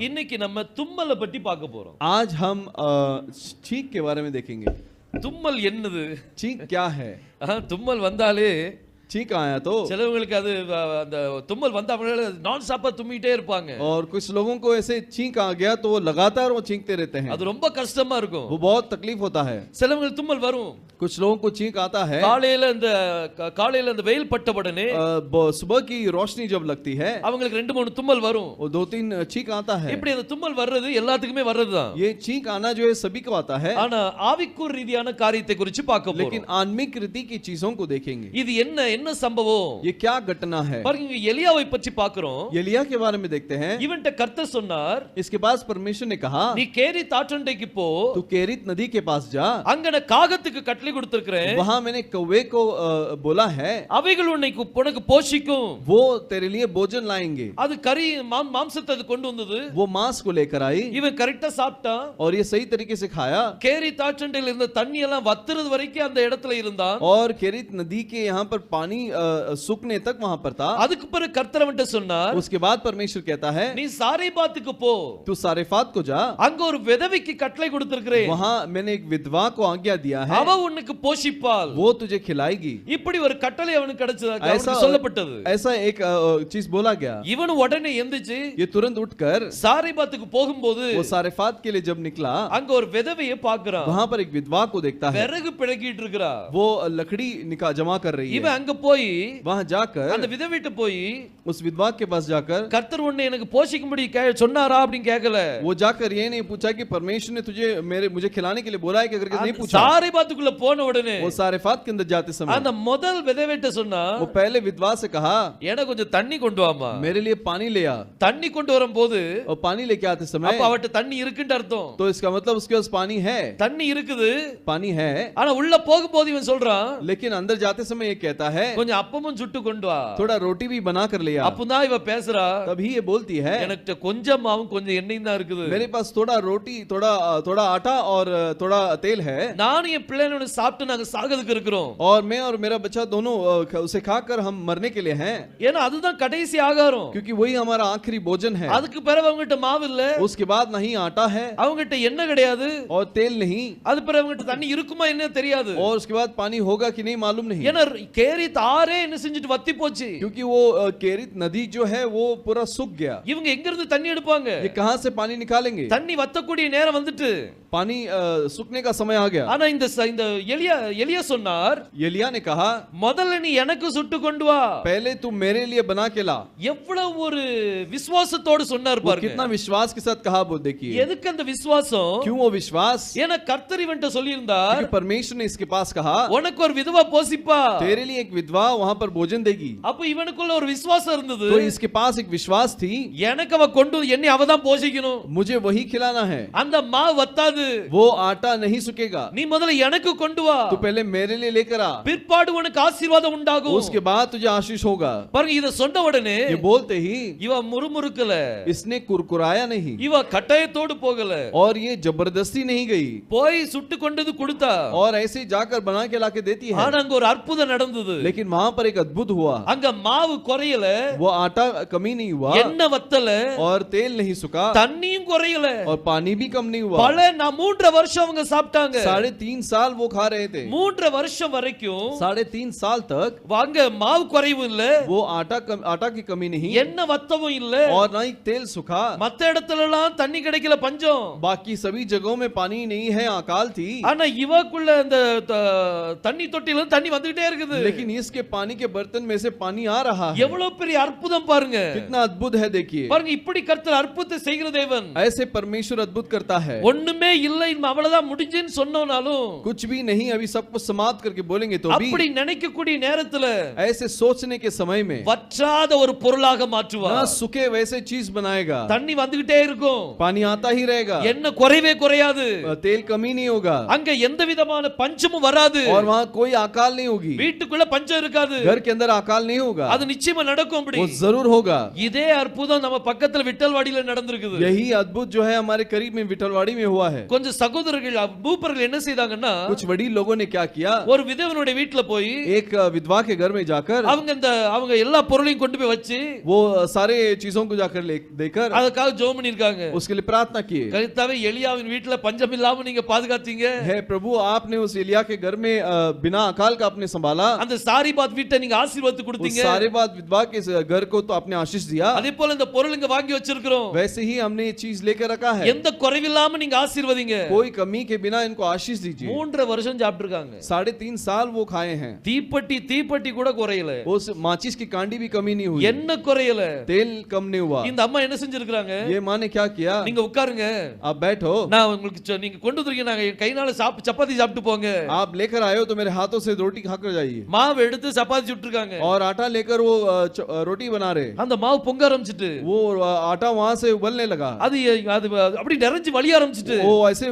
இன்னைக்கு நம்ம தும்மலை பத்தி பார்க்க போறோம். आज हम छींक के बारे में देखेंगे। தும்மல் என்னது? छींक क्या है? தும்மல் வந்தாலே छींक आया तो சிலவங்களுக்கு அது அந்த தும்மல் வந்தா அவங்கள நான் ஸ்டாப்பா தும்மிட்டே இருப்பாங்க. और कुछ लोगों को ऐसे छींक आ गया तो वो लगातार वो छींकते रहते हैं। அது ரொம்ப கஷ்டமா இருக்கும். वो बहुत तकलीफ होता है। சிலவங்களுக்கு தும்மல் வரும். कुछ लोगों को छींक आता है। காலையில அந்த வெயில் பட்ட உடனே सुबह की रोशनी जब लगती है அவங்களுக்கு 2-3 தும்மல் வரும். वो 2-3 छींक आता है। இப்படி அந்த தும்மல் வர்றது எல்லாத்துக்குமே வர்றதுதான். ये छींक आना जो है सभी को आता है। ஆனா ஆவிக்குரிய ரீதியான காரியத்தை குறித்து பார்க்க போறோம். लेकिन आत्मिक रीति की चीजों को देखेंगे। இது என்ன சம்பவம்? ये क्या घटना है? பாருங்க எலியாவை பற்றி பார்க்கிறோம். एलिया के बारे में देखते हैं। இவன்ட்ட கர்த்தர் சொன்னார், इसके बाद परमेश्वर ने कहा நீ கேரித் ஆற்றண்டைக்கு போ, तू केरित नदी के पास जा, அங்க நான் காகத்துக்கு கட்டளை கொடுத்திருக்கிறேன், वहां मैंने कौवे को बोला है, அவைகள் உனக்கு போஷிக்கும், वो तेरे लिए भोजन लाएंगे। அது கறி மாம்சத்தை அது கொண்டு வந்தது. वो मांस को लेकर आई இவன் கரெக்ட்டா சாப்பிட்டான். और ये सही तरीके से खाया। கேரித் ஆற்றண்டையில இருந்த தண்ணி எல்லாம் வத்துறது வரைக்கும் அந்த இடத்துல இருந்தான். और केरित नदी के यहाँ पर पानी सूखने तक वहां पर था। அதுக்கு பிறகு கர்த்தர் அவன்ட்ட சொன்னார், उसके बाद परमेश्वर कहता है நீ சாரேபாத்துக்கு போ, तू सारेफात को जा, அங்க ஒரு விதவைக்கு கட்டளை கொடுத்திருக்கிறேன், वहां मैंने एक विधवा को आज्ञा दिया है, அவ உனக்கு போஷிப்பாள், वो तुझे खिलाएगी। இப்படி ஒரு கட்டளை அவனுக்கு கிடைச்சது, அவனுக்கு சொல்லப்பட்டது. ऐसा एक चीज बोला गया। இவன் உடனே எந்திரிச்சு ये तुरंत उठकर சாரேபாத்துக்கு போகும்போது वो सारेफात के लिए जब निकला, அங்க ஒரு விதவையை பார்க்கறான். वहां पर एक विधवा को देखता है, விறகு பிளக்கிட்டு இருக்கறா, वो लकड़ी जमा कर रही है। இவன் அங்க போய் वहां जाकर அந்த விதவைட்ட போய் उस विधवा के पास जाकर கர்த்தர் உன்னை எனக்கு போஷிக்கும்படி சொன்னாரா அப்படினு கேக்கல, वो जाकर ये नहीं पूछा कि परमेश्वर ने तुझे मुझे खिलाने के लिए बोला है कि करके नहीं पूछा। சாரேபாத்துக்குள்ள போன உடனே वो सारेफात के अंदर जाते समय அந்த முதல் விதவைட்ட சொன்னா, वो पहले विधवा से कहा எனக்கு கொஞ்சம் தண்ணி கொண்டு வாமா, मेरे लिए पानी ले आ। தண்ணி கொண்டு வரும்போது और पानी लेके आते समय அப்ப அவட்ட தண்ணி இருக்குன்னு அர்த்தம். तो इसका मतलब उसके पास पानी है, தண்ணி இருக்குது, पानी है। ஆனா உள்ள போகும்போது இவன் சொல்றான், लेकिन अंदर जाते समय ये कहता है கொஞ்சம் அப்பமும் சுட்டு கொண்டு வா, थोड़ा रोटी भी बना कर लिया। அப்பதான் இவ பேசுறா, तभी ये बोलती है எனக்கு கொஞ்சம் மாவும் கொஞ்சம் எண்ணெயும் தான் இருக்குது, मेरे पास थोड़ा रोटी थोड़ा आटा और थोड़ा तेल है, நானும் என் பிள்ளைகளோட சாப்பிட்டு நாங்க சாகிறதுக்கு இருக்கிறோம், और मैं और मेरा बच्चा दोनों उसे खाकर हम मरने के लिए हैं, ஏன்னா அதுதான் கடைசி ஆகாரம், क्योंकि वही हमारा आखिरी भोजन है। அதுக்கு பிறகு அவங்ககிட்ட மாவு இல்ல, उसके बाद नहीं आटा है அவங்ககிட்ட எண்ணெய் கிடையாது, और तेल नहीं, அது பிறகு அவங்ககிட்ட தண்ணி இருக்குமா என்ன தெரியாது, और उसके बाद पानी होगा कि नहीं मालूम नहीं, ஏன்னா கேரித் ஆறே என்ன செஞ்சிட்டு வத்தி போச்சு, क्योंकि वो केरित नदी जो है वो पूरा सूख गया। இவங்க எங்க இருந்து தண்ணி எடுப்பாங்க? ये कहां से पानी निकालेंगे? தண்ணி வத்தக்கூடிய நேரம் வந்துட்டு, पानी सूखने का समय आ गया। ஆனா இந்த எலியா சொன்னார், एलिया ने कहा முதல்ல நீ எனக்கு சுட்டு கொண்டு வா, पहले तू मेरे लिए बना के ला। எவ்வளவு ஒரு விசுவாசத்தோடு சொன்னார் वो பாருங்க. कितना विश्वास के साथ कहा वो देखिए। எதுக்கு அந்த விசுவாசம்? क्यों वो विश्वास? ஏன்னா கர்த்தர் இவன்ட்ட சொல்லியிருந்தார், क्योंकि परमेश्वर ने इसके पास कहा உனக்கு ஒரு விதவா போஷிப்பா, तेरे लिए एक विधवा वहां पर भोजन देगी। அப்ப இவனுக்குள்ள ஒரு விசுவாசம் இருந்தது, तो इसके पास एक विश्वास थी, எனக்கு அவ கொண்டு என்னை அவதான் போஷிக்கணும், मुझे वही खिलाना है, அந்த மாவு வத்தாது, वो आटा नहीं सुकेगा, நீ முதல்ல எனக்கு கொண்டு வா, तू पहले मेरे लिए लेकर आ, பிற்பாடு உனக்கு ஆசீர்வாதம் உண்டாகும், उसके बाद तुझे आशीष होगा। பாருங்க இத சொன்ன உடனே ये बोलते ही இவ முறுமுறுக்கல, इसने कुरकुराया नहीं, இவ கட்டாயத்தோடு போகல, और ये जबरदस्ती नहीं गई, போய் சுட்டு கொண்டது கொடுத்தா, और ऐसे जाकर बना के लाके देती है। ஆனா அங்க ஒரு அற்புதம் நடந்தது, लेकिन वहां पर एक अद्भुत हुआ, அங்க மாவு குறையல, वो आटा कमी नहीं हुआ, எண்ணெய் வத்தல, और तेल नहीं सुखा, தண்ணியும் குறையல, और पानी भी कम नहीं हुआ। பல 3 வருஷம் அவங்க சாப்பிட்டாங்க, 3.5 साल वो खा रहे थे। 3 வருஷம் வரைக்கும் 3.5 साल तक வாங்க மாவு குறைவும் இல்ல, वो आटा की कमी नहीं, எண்ணெய் வத்தவும் இல்ல, और ना ही तेल सुखा। மத்த இடத்துல எல்லாம் தண்ணி கிடைக்கல, பஞ்சம், बाकी सभी जगहों में पानी नहीं है, अकाल थी। ஆனா இவக்குள்ள அந்த தண்ணி தொட்டில தண்ணி வந்துட்டே இருக்குது। लेकिन इसके पानी के बर्तन में से पानी आ रहा है। எவ்வளவு பெரிய அற்புதம் பாருங்க, कितना अद्भुत है देखिए। பாருங்க இப்படி கர்த்தர் அற்புதத்தை செய்கிற தேவன், ऐसे परमेश्वर अद्भुत करता है। ஒண்ணுமே இல்லை அவ்வளவுதான் முடிஞ்சுன்னு சொன்னோனாலும், कुछ भी नहीं अभी सब कुछ समाप्त करके बोलेंगे तो भी, அப்படி நினைக்கக்கூடிய நேரத்துல ऐसे सोचने के समय में வற்றாத ஒரு பொருளாக மாற்றுவார், ना सूखे वैसे चीज बनाएगा। தண்ணி வந்துகிட்டே இருக்கும், पानी आता ही रहेगा, எண்ணெய் குறைவே குறையாது, तेल कमी नहीं होगा, அங்க எந்த விதமான பஞ்சமும் வராது, और वहाँ कोई अकाल नहीं होगी। வீட்டுக்குள்ள பஞ்சம் பஞ்சம் இருக்காது. घर के अंदर अकाल नहीं होगा, அது நிச்சயமா நடக்கும். அப்படி वो जरूर होगा। இதே அற்புதம் நம்ம பக்கத்துல விட்டல்வாடியில நடந்திருக்குது. यही अद्भुत जो है हमारे करीब में विठलवाड़ी में हुआ है। கொஞ்சம் சகோதரர்கள் மூப்பர்கள் என்ன செய்தாங்கன்னா, कुछ वडील लोगों ने क्या किया, ஒரு விதவனுடைய வீட்ல போய் एक विधवा के घर में जाकर அவங்க எல்லா பொருளையும் கொண்டு போய் வச்சு वो सारे चीजों को जाकर देकर அதுக்காக ஜெபம் பண்ணிருக்காங்க. उसके लिए प्रार्थना की। கர்த்தாவே எலியாவின் வீட்ல பஞ்சம் இல்லாம நீங்க பாதுகாத்தீங்க. हे प्रभु, आपने उस एलिया के घर में बिना अकाल का आपने संभाला। அந்த சாரிபாத் வீட்டை நீங்க ஆசீர்வாதம் கொடுத்தீங்க. सारेबात विधवा के घर को तो आपने आशीष दिया। அதே போல இந்த பொருளுங்க வாங்கி வச்சிருக்கிறோம். वैसे ही हमने ये चीज लेकर रखा है। எந்த குறைவில்லாம நீங்க ஆசீர்வதிங்க. कोई कमी के बिना इनको आशीष दीजिए। 3 வருஷம் சாப்பிட்டுருக்காங்க. 3.5 साल वो खाए हैं। தீப்பெட்டி கூட குறையல. उस माचिस की कांडी भी कमी नहीं हुई, என்ன குறையல, तेल कम नहीं हुआ। இந்த அம்மா என்ன செஞ்சிருக்காங்க, ये माँ ने क्या किया, நீங்க உட்காருங்க, आप बैठो, நான் உங்களுக்கு நீங்க கொண்டு வந்திருக்கீங்க, நாங்க கைனால சப்பாத்தி சாப்பிட்டு போங்க, आप लेकर आए हो तो मेरे हाथों से रोटी खाकर जाइए। மாவு எடுத்து சப்பாத்தி சுட்டுருக்காங்க, और आटा लेकर वो रोटी बना रहे। அந்த மாவு பொங்க ஆரம்பிச்சிட்டு वो आटा वहां से उबलने लगा, அது அப்படி நிறைஞ்சு வலிய ஆரம்பிச்சிட்டு वो ऐसे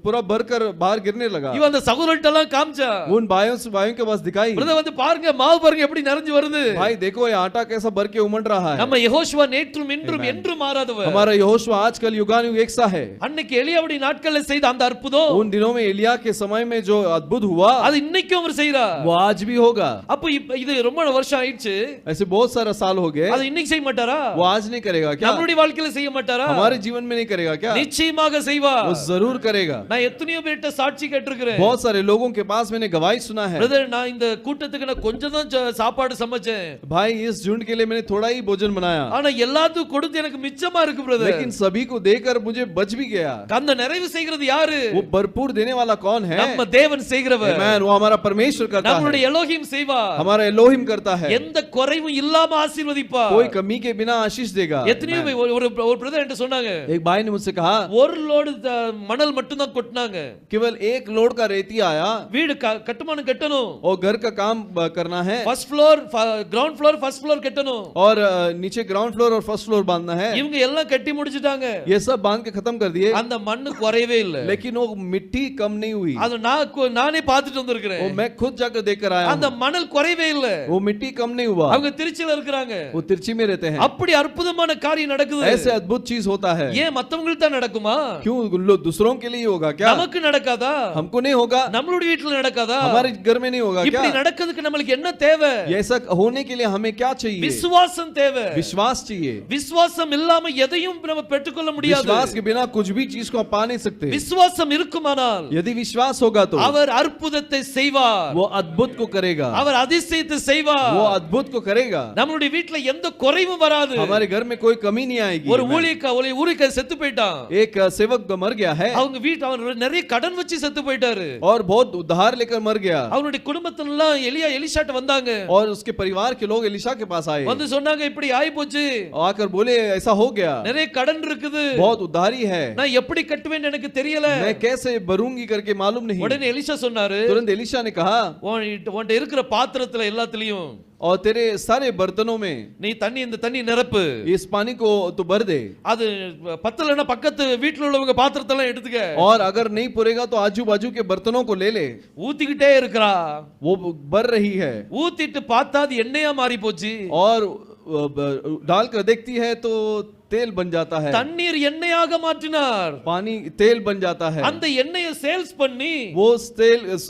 पूरा भरकर बाहर गिरने लगा। இவன் அந்த சகோதரர்ட்ட எல்லாம் காமிச்சா, उन भाइयों के पास दिखाई, பிரதர் வந்து பாருங்க மாவு பாருங்க எப்படி நிறைஞ்சு வருது, भाई देखो ये आटा कैसा भर के उमड़ रहा है। நம்ம யெகோஷுவா நேற்றும் இன்றும் என்றும் மாறாதவர், हमारा यहोशुआ आजकल युगानुयुग एक सा है। அன்னைக்கு எலியாவுடைய நாட்கள்ல செய்த அந்த அற்புதம், उन दिनों में एलिया के समय में जो अद्भुत हुआ, அது இன்னைக்கும் அவர் செய்றார், वो आज भी होगा। அப்ப இது ரொம்ப வருஷம் ஆயிடுச்சு, ऐसे बहुत सारा साल हो गए, அது இன்னைக்கு செய்ய மாட்டாரா, वो आज नहीं करेगा क्या, நம்மளுடைய வாழ்க்கையில செய்ய மாட்டாரா, हमारे जीवन में नहीं करेगा क्या, நிச்சயமாக செய்வார், वो जरूर करेगा। நான் எத்தனையோ பேர்ட்ட சாட்சி கேட்டிருக்கிறேன், बहुत सारे लोगों के पास मैंने गवाही सुना है, பிரதர் நான் இந்த கூட்டத்துக்கு நான் கொஞ்சம் தான் சாப்பாடு சமைச்சேன், भाई इस झुंड के लिए मैंने थोड़ा ही भोजन बनाया, ஆனா எல்லாத்துக்கும் கொடுத்து எனக்கு மிச்சமா இருக்கு பிரதர், लेकिन सभी को देकर मुझे बच भी गया। அந்த நிறைவு செய்கிறது யாரு, वो भरपूर देने वाला कौन है, நம்ம தேவன் செய்கிறவர், आमेन, वो हमारा परमेश्वर करता है, நம்மளுடைய எலோஹிம் செய்வார், हमारा एलोहिम करता है, எந்த குறைவும் இல்லாம ஆசீர்வதிப்பார், कोई कमी के बिना आशीष देगा। எத்தனையோ ஒரு பிரதர் என்கிட்ட சொன்னாங்க, एक भाई ने मुझसे कहा ஒரு லோடு மணல் மட்டும் தான் கொட்டினாங்க, केवल एक लोड का रेती आया, வீடு கட்டுமானம் கட்டணும், और घर का काम करना है, first floor ground floor first floor கட்டணும், और नीचे ग्राउंड फ्लोर और फर्स्ट फ्लोर बांधना है। இவங்க எல்லாம் கட்டி முடிச்சிட்டாங்க, ये सब बांध के खत्म कर दिए, அந்த மண்ணு குறையவே இல்ல, लेकिन वो मिट्टी कम नहीं हुई। அது நானே பார்த்துட்டு வந்திருக்கிறேன், वो मैं खुद जाकर देखकर आया அந்த हूं, மணல் குறையவே இல்ல, वो मिट्टी कम नहीं हुआ। அவங்க திருச்சியில இருக்காங்க, वो तिरछी में रहते हैं। அப்படி அற்புதமான காரியம் நடக்குது, ऐसे अद्भुत चीज होता है। ஏன் மத்தவங்களுக்கு தான் நடக்குமா, क्यों दूसरों के लिए होगा क्या, நமக்கு நடக்காதா, हमको नहीं होगा, நம்மளுடைய வீட்ல நடக்காதா, हमारे घर में नहीं होगा क्या। இப்படி நடக்கிறதுக்கு நமக்கு என்ன தேவை, ऐसा होने के लिए हमें क्या चाहिए, விசுவாசம் தேவை, विश्वास चाहिए। விசுவாசம் இல்லாம எதையும் நம்ம பெற்றுக்கொள்ள முடியாது, विश्वास के बिना कुछ भी चीज को पा नहीं सकते। விசுவாசம் இருக்குமானால் यदि विश्वास होगा तो அவர் அற்புதத்தை செய்வார், वो अद्भुत को करेगा, அவர் அதிசயத்தை செய்வார், वो अद्भुत को करेगा। நம்மளுடைய வீட்ல எந்த குறைவும் வராது, हमारे घर में कोई कमी नहीं आएगी। ஒரு ஊழியக்காரர் செத்து போயிட்டான், एक सेवक मर गया है, அவங்க வீட்டு அவர் நிறைய கடன் வச்சு செத்து போயிட்டாரு, और बहुत उधार लेकर मर गया। அவருடைய குடும்பத்துல எல்லாம் எலிஷாட்ட வந்தாங்க, और उसके परिवार के लोग एलिशा के पास आए, வந்து சொன்னாங்க இப்படி ஆயி போச்சு, आकर बोले ऐसा हो गया, நிறைய கடன் இருக்குது, बहुत उधारी है, நான் எப்படி கட்டுவேன்னு எனக்கு தெரியல, मैं कैसे भरूंगी करके मालूम नहीं। உடனே எலிஷா சொன்னாரு, तुरंत एलिशा ने कहा, உன்கிட்ட இருக்கிற பாத்திரத்துல எல்லாத்துலயும் और तेरे सारे बर्तनों में நீ இந்த தண்ணி நிரப்பு, इस पानी को तू भर दे, அது பத்தலன்னா பக்கத்து வீட்ல உள்ளவங்க பாத்திரத்தெல்லாம் எடுத்துக்க, और अगर नहीं पुरेगा तो आजू बाजू के बर्तनों को ले ले। ஊத்திக்கிட்டே இருக்கறா, वो भर रही है, ஊத்திட்டு பார்த்தா அது எண்ணெயா மாறி போச்சு, और डालकर देखती है तो तेल बन जाता है, தண்ணீர் எண்ணெயாக மாற்றினார், पानी तेल बन जाता है। அந்த எண்ணெயை சேல்ஸ் பண்ணி वो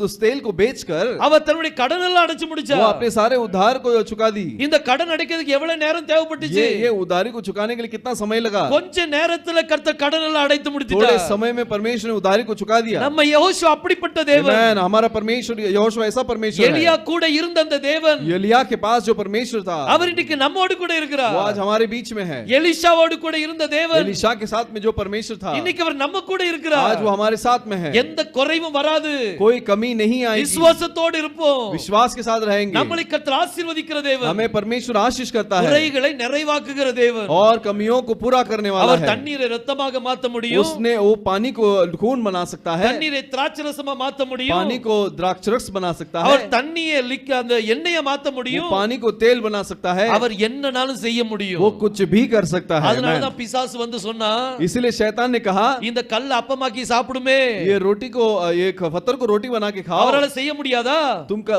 उस तेल को बेचकर அவ தன்னுடைய கடன் எல்லாம் அடைச்சு முடிச்சா, वो अपने सारे उधार को चुका दी। இந்த கடன் அடைக்கிறதுக்கு எவ்வளவு நேரம் தேவைப்பட்டுச்சு, ये उधारी को चुकाने के लिए कितना समय लगा, கொஞ்ச நேரத்துல கர்த்தர் கடன் எல்லாம் அடைத்து थोड़े முடிச்சிட்டார், समय में परमेश्वर ने उधारी को चुका दिया। நம்ம யெகோஷுவா அப்படிப்பட்ட தேவன், आमेन, हमारा परमेश्वर यहोशू ऐसा परमेश्वर எலியா है। கூட இருந்த அந்த தேவன், एलिया के पास जो परमेश्वर था, அவர் இன்னைக்கு நம்மோடு கூட இருக்கிறார், वो आज हमारे बीच में है। எலிஷாவோடு கூட இருந்த தேவன் एलिशा के साथ में जो परमेश्वर था, இன்னைக்கு அவர் நம்ம கூட இருக்கிறார், आज वो हमारे साथ में है। எந்த குறைவும் வராது, कोई कमी नहीं आएगी, விசுவாசத்தோடு இருப்போம், विश्वास के साथ रहेंगे। நம்மளை கர்த்தர் ஆசீர்வதிக்கிற தேவன், हमें परमेश्वर आशीष करता है, குறைகளை நிறைவாக்குகிற தேவன், और कमियों को पूरा करने वाला அவர் है। தண்ணீரை இரத்தமாக மாத்த முடியும், उसने वो पानी को खून बना सकता है, தண்ணீரை திராட்சரசமா மாத்த முடியும், पानी को द्राक्षरस बना सकता है, அவர் தண்ணியை அந்த எண்ணெயை மாத்த वो முடியும், पानी को तेल बना सकता है, அவர் என்னனாலும் செய்ய முடியும், वो कुछ भी कर सकता है। அது அதனாலதான் பிசாசு வந்து சொன்னா, इसीलिए शैतान ने कहा இந்த கல்ல அப்பமாக்கி சாப்பிடுமே, ये रोटी को ये पत्थर को रोटी बना के खाओ। அவரால செய்ய முடியாதா?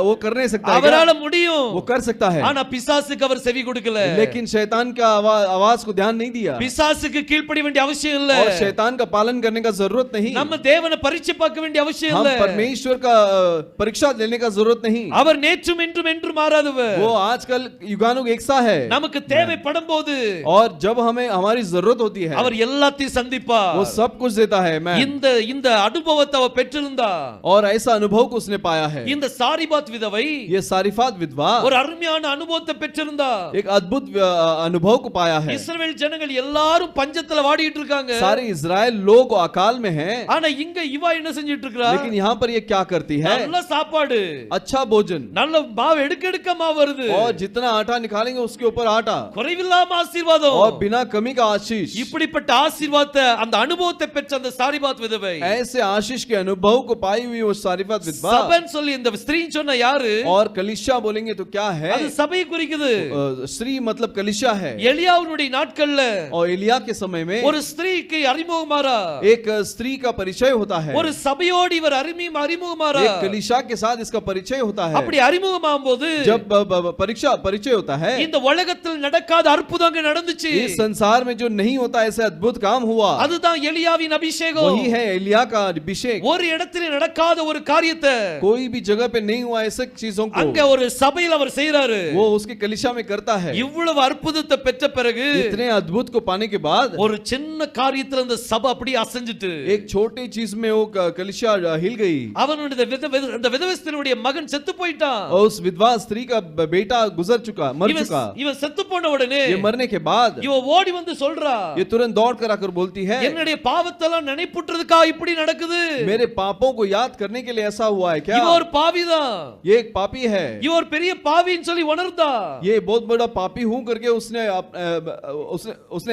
वो कर नहीं सकता है क्या? அவரால முடியும், वो कर सकता है, ஆனா பிசாசுக்கு அவர் செவி கொடுக்கல. लेकिन शैतान का आवाज को ध्यान नहीं दिया। பிசாசுக்கு கீழ்ப்படிய வேண்டிய அவசியம் இல்ல, और शैतान का पालन करने का जरूरत नहीं। நம்ம தேவனை பரீட்சை பார்க்க வேண்டிய அவசியம் हम இல்ல, परमेश्वर का परीक्षा लेने का जरूरत नहीं। அவர் நேற்றும் இன்றும் என்றும் மாறாதவர், वो आजकल युगानुग एक सा है। நமக்கு தேவைப்படும் போது और जब हमें हमारी जरूरत होती है அவர் எல்லாத்தையும் சந்திப்பார். वो सब कुछ देता है। मैं இந்த அனுபவத்தை அவர் பெற்றிருந்தா, और ऐसा अनुभव को उसने पाया है। இந்த சாரிபாத் விதவை ये सारिफात विधवा ஒரு அருமையான அனுபவத்தை பெற்றிருந்தா, एक अद्भुत अनुभव को पाया है। இஸ்ரவேல் ஜனங்கள் எல்லாரும் பஞ்சத்துல வாடிட்டு இருக்காங்க, सारे इजराइल लोग अकाल में हैं, ஆனா இங்க இவா என்ன செஞ்சிட்டு இருக்கா? लेकिन यहाँ पर ये क्या करती है? நல்ல சாப்பாடு, अच्छा भोजन, நல்ல மாவு எடுக்க மாவு வருது, और जितना आटा निकालेंगे उसके ऊपर आटा, குறைவில்லாம ஆசீர்வாதம், और बिना कमी का आशीष। இப்படிப்பட்ட ஆசீர்வாதத்தை அந்த அனுபவத்தை பெற்ற அந்த சாரிபாத் விதவை, ऐसे आशीष के अनुभव को पाई हुई वो सारिफात विधवा। சபைன்னு சொல்லி இந்த ஸ்திரீ சொன்ன யாரு? और कलिशा बोलेंगे तो क्या है? அது சபையை குறிக்குது. स्त्री मतलब कलिशा है। எலியாவுடைய நாட்கள்ல और एलिया के समय में ஒரு ஸ்திரீக்கு அறிமுகமாறா, एक स्त्री का परिचय होता है, ஒரு சபையோடு இவர் அறிமுகமாறா, एक कलिशा के साथ इसका परिचय होता है। அப்படி அறிமுகமாகும்போது जब परिचय होता है, இந்த உலகத்தில் நடக்காத அற்புதங்கள் நடந்துச்சு. इस संसार में जो नहीं होता ऐसे अद्भुत काम हुआ, அதுதான் எலியாவின் அபிஷேகம். वही है एलिया का अभिषेक। ஒரு இடத்துல நடக்காத ஒரு காரியத்தை कोई भी जगह पे नहीं हुआ ऐसे चीजों को அங்க ஒரு சபையில் அவர் செய்றாரு. वो उसके कलिशा में करता है। இவ்வளவு அற்புதத்தை பெற்ற பிறகு इतने अद्भुत को पाने के बाद ஒரு சின்ன காரியத்துல அந்த சபை அப்படியே அசஞ்சிட்டு, एक छोटी चीज में वो कलिशा हिल गई। அவனுடைய அந்த விதவஸ்தனுடைய மகன் செத்து போயிட்டான். और उस विधवा स्त्री का बेटा गुजर चुका, मर चुका। இவன் செத்து போன உடனே ये मरने के बाद இவ ஓடி வந்து சொல்றா, ये तुरंत दौड़ कर आकर बोलती है, என்னுடைய பாவத்தெல்லாம் நினைப்புற்றதுக்கா இப்படி நடக்குது? मेरे पापों को याद करने के लिए ऐसा हुआ है क्या? இவ ஒரு பாவிதான், ये एक पापी है, இவ ஒரு பெரிய பாவின்னு சொல்லி உணர்ந்தா. ये बहुत बड़ा पापी हूं करके उसने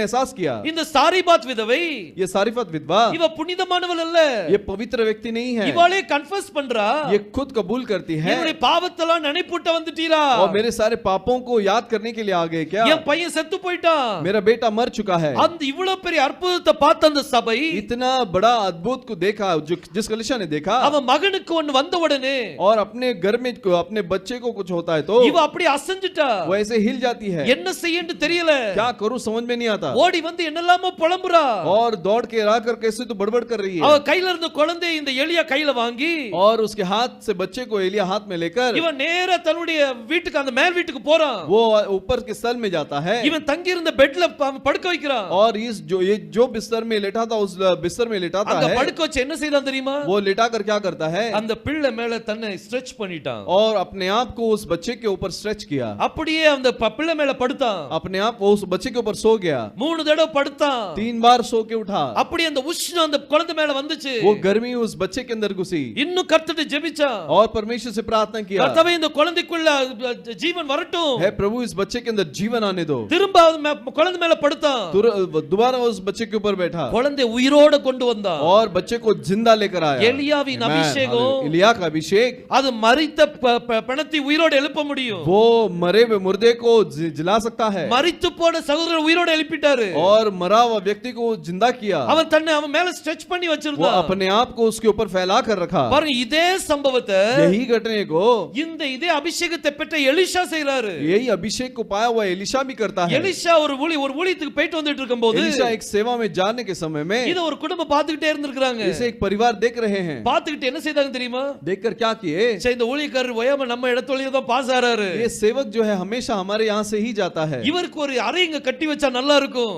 एहसास किया। இந்த சாரிபாத் விதவை, ये सारिफत विधवा இவ புனிதமானவள் அல்ல, ये पवित्र व्यक्ति नहीं है। இவளே கன்ஃபஸ் பண்றா, ये खुद कबूल करती है, என்னுடைய பாவத்தெல்லாம் நினைப்புட்ட வந்துட்டீரா, और मेरे सारे पापों को याद करने के लिए आ गए क्या? என் பையன் செத்து போயிட்டான். मेरा बेटा मर चुका है। அந்த இவ்வளவு பெரிய அற்புதத்தை பார்த்த அந்த சபை, इतना बड़ा अद्भुत को देखा, जिस कलिशा ने देखा, அவன் மகனுக்கு ஒன்னு வந்த உடனே और अपने घर में अपने बच्चे को कुछ होता है तो இவ அப்படி அசஞ்சிட்டா. वो ऐसे हिल जाती है, என்ன செய்யன்னு தெரியல, क्या करूं समझ में नहीं आता, ஓடி வந்து என்னெல்லாமோ புலம்புறா. और दौड़ के आ कर कैसे तो बड़बड़ कर रही அவ है। கையில இருந்த குழந்தையை இந்த எலியா கையில வாங்கி, और उसके हाथ से बच्चे को एलिया हाथ में लेकर இவன் நேரா தன்னுடைய வீட்டுக்கு அந்த மேல் வீட்டுக்கு போறான். वो ऊपर के स्थल में जाता है, இவன் தங்கி இருந்த பெட்ல படுக்க வைக்கிறான். और ये जो बिस्तर में लेटा था उस बिस्तर में लेटाता அங்க है। படுக்க வச்சு என்ன செய்தான் தெரியுமா? वो लेटा कर क्या करता है? அந்த பிள்ளை மேல தன்னை ஸ்ட்ரெச் பண்ணிட்டான். और अपने आप को उस बच्चे के ऊपर स्ट्रेच किया, அப்படியே அந்த பிள்ளை மேல படுத்தான். अपने आप वो उस बच्चे के ऊपर सो गया, 3 தடவை படுத்தான். 3 बार सो के उठा, அப்படி அந்த உஷ்ணம் அந்த குழந்தை மேல வந்துச்சு. वो गर्मी उस बच्चे के अंदर घुसी, இன்னும் கர்த்தரை ஜெபிச்சான். और परमेश्वर से प्रार्थना किया, கர்த்தாவே இந்த குழந்தைக்குள்ள ஜீவன் வரட்டும். हे प्रभु इस बच्चे के अंदर जीवन आने दो। திரும்ப குழந்தை மேல படுத்தான். दोबारा उस बच्चे के ऊपर बैठा, குழந்தை உயிரோட கொண்டு வந்தான். और बच्चे को जिंदा लेकर आया। எலியாவின் அபிஷேகம், एलिया का अभिषेक, அது மரித்த பிணத்தை உயிரோட எழுப்ப முடியும். वो मरे हुए मुर्दे को जिला सकता है, மரித்து போன சகோதரர் உயிரோட எழுப்பிட்டாரு. और मरा हुआ व्यक्ति को जिंदा किया। அவன் தன்னை அவன் மேல ஸ்ட்ரெச் பண்ணி वो வச்சிருந்தான். अपने आप को उसके ऊपर फैला कर रखा। பாருங்க, இதே சம்பவத்தை, यही घटने को இதே அபிஷேகத்தை பெற்ற எலிஷா செய்றாரு. यही अभिषेक को पाया हुआ एलिशा भी करता है। எலிஷா ஒரு ஊழியத்துக்கு போயிட்டு வந்துட்டு இருக்கும்போது, एलिशा एक सेवा में जाने के समय में இத ஒரு குடும்பம் பார்த்துக்கிட்டே இருந்திருக்காங்க. इसे एक परिवार देख रहे हैं। பார்த்துக்கிட்டு என்ன செய்தாங்க தெரியுமா? देखकर क्या किए? சரி, இந்த ஊழியக்காரர் ஓயாம நம்ம இடத்து வழியா தான் பாஸ் ஆறாரு. ये सेवक जो है हमेशा हमारे यहाँ से ही जाता है, இவருக்கு ஒரு அறை இங்க கட்டி வச்சா நல்லா இருக்கும்.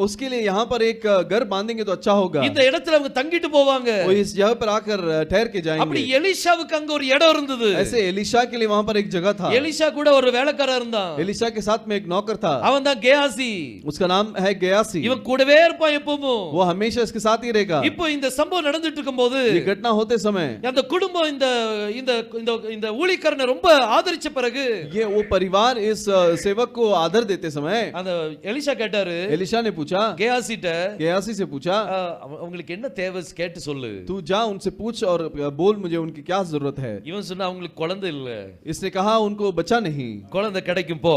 उसके लिए यहाँ पर एक घर बांधेंगे तो अच्छा होगा, இந்த இடத்துல அவங்க தங்கிட்டு போவாங்க. वो इस जगह पर आकर ठहर के அப்படி जाएंगे। எலிஷாவுக்கு அங்க ஒரு இடம் இருந்தது. ऐसे एलिशा के लिए वहाँ पर एक जगह था। எலிஷா கூட ஒரு வேலைக்காரன் இருந்தான். एलिशा के साथ में एक नौकर था, அவன் தான் கேயாசி. उसका नाम है गयासी। இவன் கூடவே இருப்பான் எப்பவும். वो हमेशा इसके साथ ही रहेगा। இப்போ இந்த சம்பவம் நடந்துட்டு இருக்கும்போது, ये घटना होते समय அந்த குடும்பம் இந்த இந்த இந்த ஊழியக்காரனை ரொம்ப ஆதரிச்ச பிறகு, ये वो परिवार इस सेवक को आदर देते समय அந்த எலிஷா கேட்டாரு, एलिशा ने पूछा, கேயாசிட்ட, गयासी से पूछा, உங்களுக்கு என்ன தேவை கேட்டு சொல்லு. तू जा उनसे पूछ और बोल मुझे उनकी क्या जरूरत है। இவன் சொன்னா அவங்களுக்கு குழந்தை இல்ல. इसने कहा उनको बच्चा नहीं, குழந்தை கிடைக்கும் போ.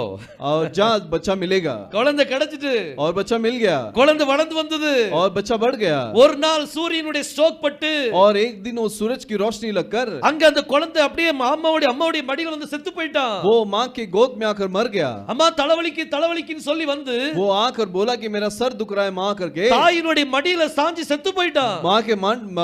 और जा बच्चा मिलेगा। குழந்தை கிடைச்சிட்டு और बच्चा मिल गया குழந்தை வளர்ந்து வந்தது और बच्चा बढ़ गया ஒரு நாள் சூரியனுடைய ஸ்ட்ரோக் பட்டு और एक दिन वो सूरज की रोशनी लगकर அங்க அந்த குழந்தை அப்படியே அம்மாவுடைய மடியில வந்து செத்து போயிட்டான் वो माँ के गोद में आकर मर गया அம்மா தலைவலிக்குன்னு சொல்லி வந்து वो आकर बोला कि मेरा सर दुख रहा है माँ करके தாயினுடைய மடியில சாஞ்சி செத்து போயிட்டான் माँ के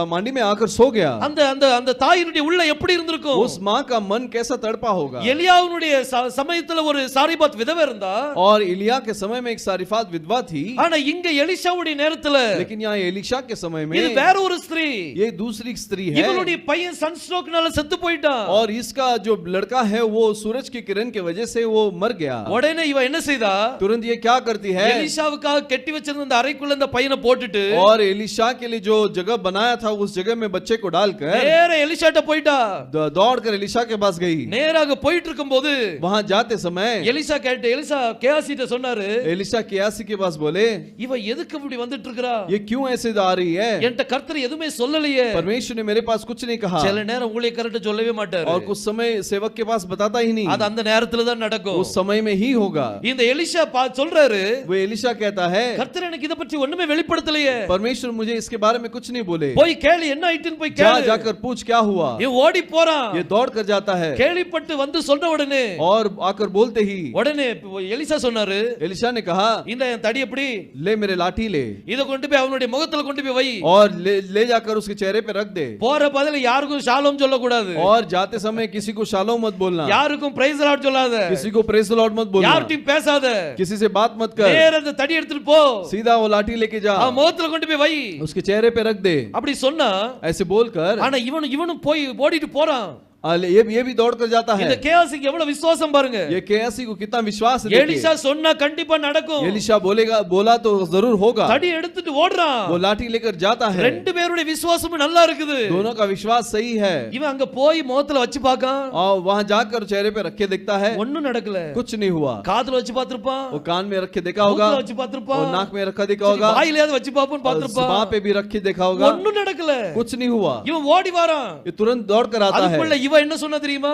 मांडी में आकर सो गया அந்த அந்த அந்த தாயினுடைய உள்ள எப்படி இருந்திருக்கும் उस माँ का मन कैसा तड़पा होगा எலியாவுடைய சமயத்துல ஒரு சாரிபாத் விதவை இருந்தா और इलिया के समय में एक सारिफात विधवा थी ஆனா இங்க எலிஷாவுடைய நேரத்துல लेकिन यहाँ एलिशा के समय में இது வேற ஒரு ஸ்திரீ ये दूसरी स्त्री है இவளுடைய பையன் சன்ஸ்ட்ரோக்னால செத்து போயிட்டான் और इसका जो लड़का है वो सूरज की किरण की वजह से वो मर गया உடனே இவ என்ன செய்தா तुरंत ये क्या करती है எலிஷாவுக்காக கட்டி வச்சிருந்த அந்த அறைக்குள்ள அந்த பையனை போட்டுட்டு और एलिशा के लिए जो जगह बनाया था उस जगह में बच्चे को डालकर நேரா எலிஷாட்ட போயிட்டா दौड़कर एलिशा के पास गई நேராக போயிட்டு இருக்கும்போது वहां जाते समय எலிஷா கேயாசிட்ட சொன்னாரு एलिशा कियासी के पास बोले இவ எதுக்கு இப்படி வந்துட்டு இருக்கறா ये क्यों ऐसे आ रही है என்கிட்ட கர்த்தர் எதுமே சொல்லலையே परमेश्वर ने मेरे पास कुछ नहीं कहा சில நேரம் ஊழியக்காரட்ட சொல்லவே மாட்டாரு और कुछ समय सेवक के पास बताता ही नहीं அது அந்த நேரத்துல தான் நடக்கும் उस समय में ही होगा இந்த எலிஷா சொல்றாரு वो एलिशा कहता है கர்த்தர் எனக்கு இத பத்தி ஒண்ணுமே வெளிப்படுத்தலையே परमेश्वर मुझे इसके बारे में कुछ नहीं बोले போய் கேளு என்ன ஆயிட்டுன்னு போய் जा கேளு जाकर पूछ क्या हुआ இவன் ஓடி போறான் ये दौड़ कर जाता है கேள்விப்பட்டு வந்து சொன்ன உடனே और आकर बोलते ही உடனே எலிசா சொன்னாரு एलिशा ने कहा இந்த என் தடி எப்படி ले मेरे लाठी ले இத கொண்டு போய் அவனுடைய முகத்துல கொண்டு போய் வை और ले जाकर उसके चेहरे पे रख दे போற பதில யாருக்கும் ஷாலோம் சொல்ல கூடாது और जाते समय किसी को शालोम मत बोलना யாருக்கும் பிரைஸ் லார்ட் சொல்லாத किसी को प्रेज द लॉर्ड मत बोलना யார்கிட்டயும் பேசாத किसी से बात मत कर நேரா அந்த தடி எடுத்துட்டு போ सीधा वो लाठी लेके जा அவன் முகத்துல கொண்டு போய் வை उसके चेहरे पे रख दे அப்படி சொன்னா ऐसे बोलकर ஆனா இவனும் போய் ஓடிட்டு போறான் ये भी दौड़ कर जाता है இந்த கேயாசிக்கு எவ்வளவு விசுவாசம் பாருங்க ये केएससी को कितना विश्वास है எலிஷா சொன்னா கண்டிப்பா நடக்கும் एलिशा बोला तो जरूर होगा தடி எடுத்துட்டு ஓடுறான் वो लाठी लेकर जाता है ரெண்டு பேருடைய விசுவாசமும் நல்லா இருக்குது दोनों का विश्वास सही है இவன் அங்க போய் முகத்துல வச்சு பார்க்கான் और वहां जाकर चेहरे पे रख के देखता है ஒண்ணும் நடக்கல कुछ नहीं हुआ காதுல வச்சு பார்த்திருப்பான் वो कान में रख के देखा होगा மூக்குல வச்சு பார்த்திருப்பான் और नाक में रखा देखा होगा வாயிலையாவது வச்சு பாப்போம் பார்த்திருப்பான் जुबान पे भी रख के देखा होगा ஒண்ணும் நடக்கல कुछ नहीं हुआ இவன் ஓடி வரான் ये तुरंत दौड़ कर आता है அதுக்குள்ள இவன் என்ன சொன்னா தெரியுமா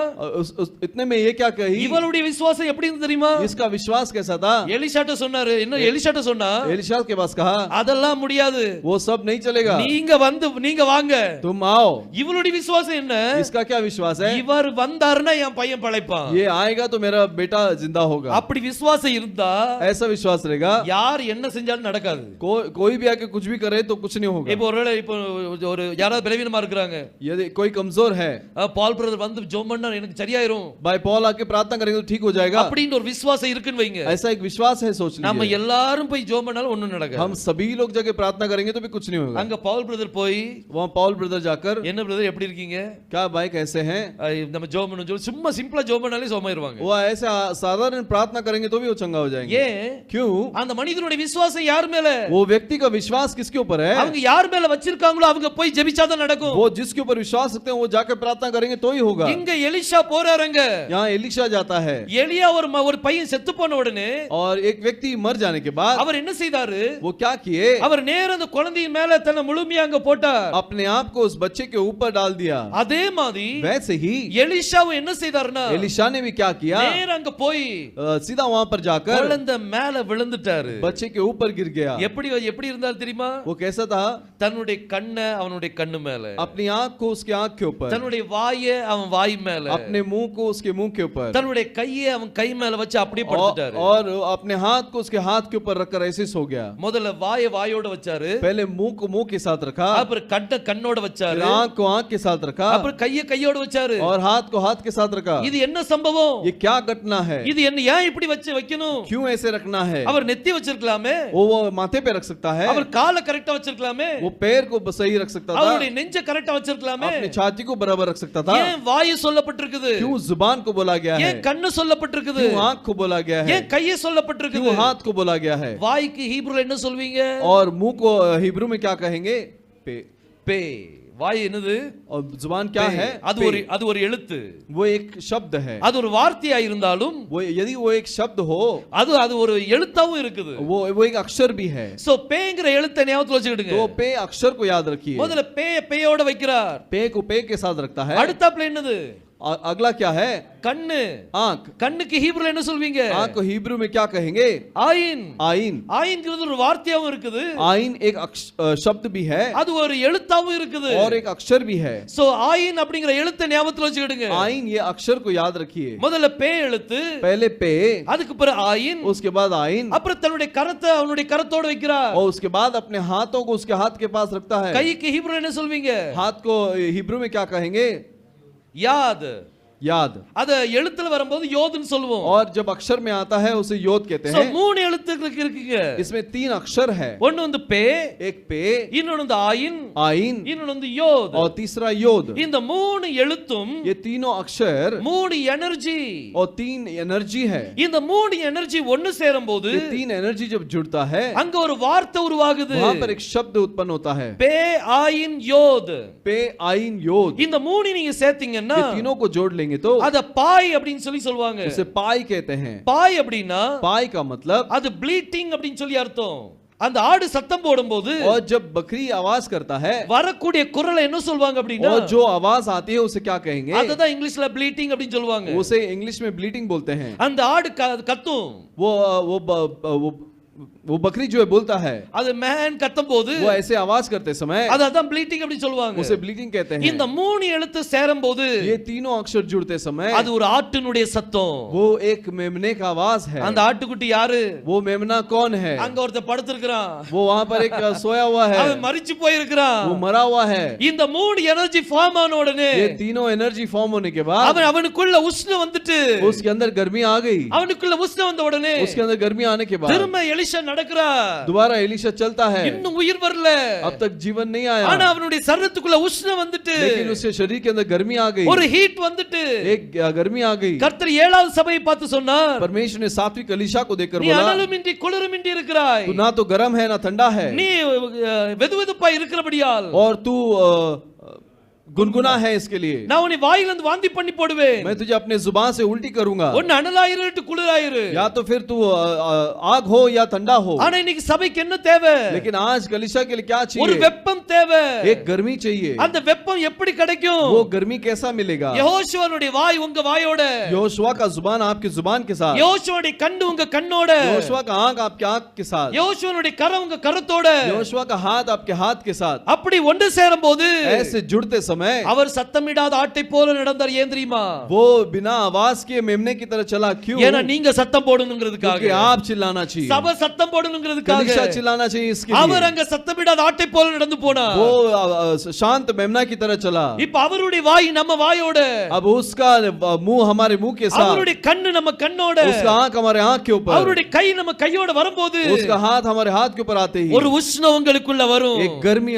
इतने में ये क्या कही இவளுடைய விசுவாசம் எப்படி இருந்து தெரியுமா इसका विश्वास कैसा था எலிஷாட்ட சொன்னாரு என்ன எலிஷாட்ட சொன்னா एलिशा के पास कहा அதெல்லாம் முடியாது वो सब नहीं चलेगा நீங்க வாங்க तुम आओ இவளுடைய விசுவாசம் என்ன इसका क्या विश्वास है இவர் வந்தாருன்னா என் பையன் பிழைப்பான் ये आएगा तो मेरा बेटा जिंदा होगा அப்படி விசுவாசம் இருந்தா ऐसा विश्वास रहेगा யார் என்ன செஞ்சாலும் நடக்காது कोई भी आके कुछ भी करे तो कुछ नहीं होगा இப்போ ஒருவேளை இப்போ ஒரு யாராவது பலவீனமா இருக்காங்க यदि कोई कमजोर है பால் பிரதர் வந்து ஜெபம் பண்ணா எனக்கு சரியாயிரும் भाई पॉल आके प्रार्थना करेंगे तो ठीक हो जाएगा அப்படின்ற ஒரு விசுவாசம் இருக்குன்னு வைங்க ऐसा एक विश्वास है सोच நம்ம लीजिए எல்லாரும் போய் ஜெபம் பண்ணாலும் ஒண்ணும் நடக்காது हम सभी लोग जाके प्रार्थना करेंगे तो भी कुछ नहीं होगा அங்க பவுல் பிரதர் போய் वहाँ पॉल ब्रदर जाकर என்ன பிரதர் எப்படி இருக்கீங்க क्या भाई कैसे हैं நம்ம ஜெபம் பண்ணனும் சொல்லி சும்மா சிம்பிளா ஜெபம் பண்ணாலே சுகமாயிருவாங்க वो ऐसे साधारण प्रार्थना करेंगे तो भी वो चंगा हो जाएंगे ஏன் क्यों அந்த மனிதனுடைய விசுவாசம் யார் மேல वो व्यक्ति का विश्वास किसके ऊपर है அவங்க யார் மேல வச்சிருக்காங்களோ அவங்க போய் ஜெபிச்சாதான் நடக்கும் वो जिसके ऊपर विश्वास रखते हैं वो जाकर प्रार्थना करेंगे तो ही होगा இங்க எலிஷா போறாருங்க यहाँ एलिशा जाता है எலியா ஒரு பையன் செத்து போன உடனே और एक व्यक्ति मर जाने के बाद அவர் என்ன செய்தாரு वो क्या किए அவர் நேரா அந்த குழந்தையின் மேல தன்னை முழுமையா அங்க போட்டார் अपने आप को उस बच्चे के ऊपर डाल दिया அதே மாதிரி वैसे ही எலிஷாவும் என்ன செய்தாருன்னா एलिशा ने भी क्या किया நேரா அங்க போய் सीधा वहां पर जाकर குழந்தை மேல விழுந்துட்டாரு बच्चे के ऊपर गिर गया எப்படி இருந்தாரு தெரியுமா वो कैसा था தன்னுடைய கண்ணை அவனுடைய கண்ணு மேல अपनी आंख को उसके आंख के ऊपर தன்னுடைய வாயை அவன் வாய் மேல अपने मुंह को उसके मुंह के ऊपर தன்னுடைய கையை அவன் கை மேல வச்சு அப்படியே படுத்துட்டாரு और अपने हाथ को उसके हाथ के ऊपर रखकर ऐसे सो गया முதல்ல வாயோட வச்சாரு पहले मुंह को मुंह के साथ रखा அப்புறம் கண்ணோட வச்சாரு आंख को आंख के साथ रखा அப்புறம் கையோட வச்சாரு और हाथ को हाथ के साथ रखा இது என்ன சம்பவம் ये क्या घटना है இது என்ன ஏன் இப்படி வைக்கணும் क्यों ऐसे रखना है அவர் நெத்தி வச்சிருக்கலாமே वो माथे पे रख सकता है அவர் காலை கரெக்ட்டா வச்சிருக்கலாமே वो पैर को सही रख सकता था அவருடைய நெஞ்ச கரெக்ட்டா வச்சிருக்கலாமே अपनी छाती को बराबर रख सकता था ஏன் வாய் சொல்லப்பட்டிருக்குது क्यों जुबान को बोला गया है ஏன் கண்ணு சொல்லப்பட்டிருக்குது क्यों आंख को बोला गया है ஏன் கையை சொல்லப்பட்டிருக்குது क्यों हाथ को बोला गया है வாய்க்கு ஹீப்ருல என்ன சொல்வீங்க और मुंह को हिब्रू में क्या कहेंगे पे பே வாய் என்னது और जुबान क्या है அது ஒரு எழுத்து वो एक शब्द है அது ஒரு வார்த்தையா இருந்தாலும் वो यदि वो एक शब्द हो அது ஒரு எழுத்தாவும் இருக்குது वो एक अक्षर भी है சோ பேங்கற எழுத்தை ஞாபகத்துல வச்சுக்கிடுங்க तो पे अक्षर को याद रखिए முதல்ல பேயோட வைக்கிறார் पे को पे के साथ रखता है அடுத்தாப்ல என்னது अगला क्या है? கண்ணு. आंख। கண்ணுக்கு ஹீப்ருல என்ன சொல்வீங்க? आंख को हिब्रू में क्या कहेंगे? ஆயின். आइन। ஆயின்ங்கிறது ஒரு வார்த்தையாவும் இருக்குது. आइन एक शब्द भी है அது ஒரு எழுத்தாவும் இருக்குது. और एक अक्षर भी है। சோ ஆயின் அப்படிங்கிற எழுத்தை ஞாபகத்துல வச்சுக்கிடுங்க. आइन ये अक्षर को याद रखिए। முதல்ல பே எழுத்து, पहले पे, அதுக்கு பிறகு ஆயின், उसके बाद आइन, அப்புறம் தன்னுடைய கரத்தை அவனுடைய கரத்தோட வைக்கிறார். और उसके बाद अपने हाथों को उसके हाथ के पास रखता है। கைக்கு ஹீப்ருல என்ன சொல்வீங்க? हाथ को हिब्रू में क्या कहेंगे? யாத். याद। அத எழுத்துல வரும்போது யோதுன்னு சொல்லுவோம். और जब अक्षर में आता है उसे योद कहते சோ हैं। மூணு எழுத்துக்கள் இருக்குங்க. इसमें 3 अक्षर है। ஒன்னு வந்து பே, एक पे, இன்னொன்னு வந்து ஆயின், आइन, இன்னொன்னு வந்து யோத். और तीसरा योद। இந்த மூணு எழுத்தும் ये तीनों अक्षर மூணு எனர்ஜி. और 3 एनर्जी है। இந்த மூணு எனர்ஜி ஒன்னு சேரும்போது ये 3 एनर्जी जब जुड़ता है அங்க ஒரு வார்த்தை உருவாகுது. वहां पर एक शब्द उत्पन्न होता है। பே, ஆயின், யோத். पे, आइन, योद। இந்த மூணு நீங்க சேர்த்தீங்கன்னா ये तीनों को जोड़ लेंगे तो அத பாய் அப்படின்னு சொல்லுவாங்க. उसे पाई कहते हैं। பாய் அப்படின்னா पाई का मतलब அது ப்ளீட்டிங் அப்படின்னு சொல்லி அர்த்தம். அந்த ஆடு சத்தம் போடும்போது और जब बकरी आवाज करता है வரக்கூடிய குரலை என்ன சொல்வாங்க அப்படின்னா और जो आवाज आती है उसे क्या कहेंगे? அதுதான் இங்கிலீஷ்ல ப்ளீட்டிங் அப்படின்னு சொல்லுவாங்க. उसे इंग्लिश में ब्लीटिंग बोलते हैं। அந்த ஆடு கத்தும். वो बकरी जो है बोलता है, அது மேன் கத்தும் போது वो ऐसे आवाज करते समय அதான் ப்ளீட்டிங் அப்படி சொல்லுவாங்க. उसे ब्लीटिंग कहते हैं। இந்த மூணு எழுத்து சேரும்போது ये तीनों अक्षर जुड़ते समय அது ஒரு ஆட்டினுடைய சத்தம். वो एक मेमने का आवाज है। அந்த ஆட்டுக்குட்டி யாரு? वो मेमना कौन है? அங்க ஒருத்தன் படுத்திருக்கான். वो वहां पर एक सोया हुआ है, அவன் மரிச்சு போயிருக்கான். वो मरा हुआ है। இந்த மூணு எனர்ஜி ஃபார்ம் ஆன உடனே ये तीनों एनर्जी फॉर्म होने के बाद அவனுக்குள்ள உஷ்ணம் வந்துட்டு उसके अंदर गर्मी आ गई। அவனுக்குள்ள உஷ்ணம் வந்த உடனே उसके अंदर गर्मी आने के बाद திரும்ப எலிஷா நடக்கிறார். दोबारा एलिशा चलता है। இன்னும் உயிர் வரல, अब तक जीवन नहीं आया, ஆனா அவனுடைய சரீரத்துக்குள்ள உஷ்ணம் வந்துட்டு, लेकिन उसके शरीर के अंदर गर्मी आ गई, ஒரு ஹீட் வந்துட்டு, एक गर्मी आ गई। கர்த்தர் ஏழாவது சபையை பார்த்து சொன்னார், परमेश्वर ने सात्विक एलिशा को देखकर நீ बोला, அனலுமின்றி குளிருமின்றி இருக்கிறாய், तू ना तो गर्म है ना ठंडा है, நீ வெதுவெதுப்பாய் இருக்கிறபடியால் और तू गुनगुना है इसके लिए நான் உன்னை வாயிலிருந்து வாந்தி பண்ணி போடுவேன். मैं तुझे अपने जुबान से उल्टी करूंगा। ஒன்னு அனலாயிரு குளிராயிரு, या तो फिर तू आग हो या ठंडा हो। ஆனா இன்னைக்கு சபைக்கு என்ன தேவை? लेकिन आज कलीसिया के लिए क्या ஒரு चाहिए? வெப்பம் தேவை. एक गर्मी चाहिए। அந்த வெப்பம் எப்படி கிடைக்கும்? वो गर्मी कैसा मिलेगा? யெகோஷுவனுடைய வாய் உங்க வாயோட, यहोशुआ का जुबान आपकी जुबान के साथ, யெகோஷுவனுடைய கண்ணு உங்க கண்ணோட, यहोशुआ का आंख आपके आंख के साथ, யெகோஷுவனுடைய கரம் உங்க கரத்தோட, यहोशुआ का हाथ आपके हाथ के साथ। அப்படி ஒன்று சேரும்போது ऐसे जुड़ते समय அவர் சத்தமிடாத ஆட்டை போல நடந்தார். ஏன் தெரியுமா? वो बिना आवाज के मेमने की तरह चला। क्यों? ஏன்னா நீங்க சத்தம் போடணும்ங்கிறதுக்காக, क्योंकि आप चिल्लाना चाहिए, சபை சத்தம் போடணும்ங்கிறதுக்காக, कलीसिया चिल्लाना चाहिए इसके அவர் लिए। அங்க சத்தமிடாத ஆட்டை போல நடந்து போனார். वो शांत मेमना की तरह चला। இப்ப அவருடைய வாய் நம்ம வாயோட, अब उसका मुंह हमारे मुंह के साथ, அவருடைய கண்ணு நம்ம கண்ணோட, उसका आंख हमारे आंख के ऊपर, அவருடைய கை நம்ம கையோட வரும்போது उसका हाथ हमारे हाथ के ऊपर आते ही ஒரு உஷ்ணம் உங்களுக்குள்ள வரும். एक गर्मी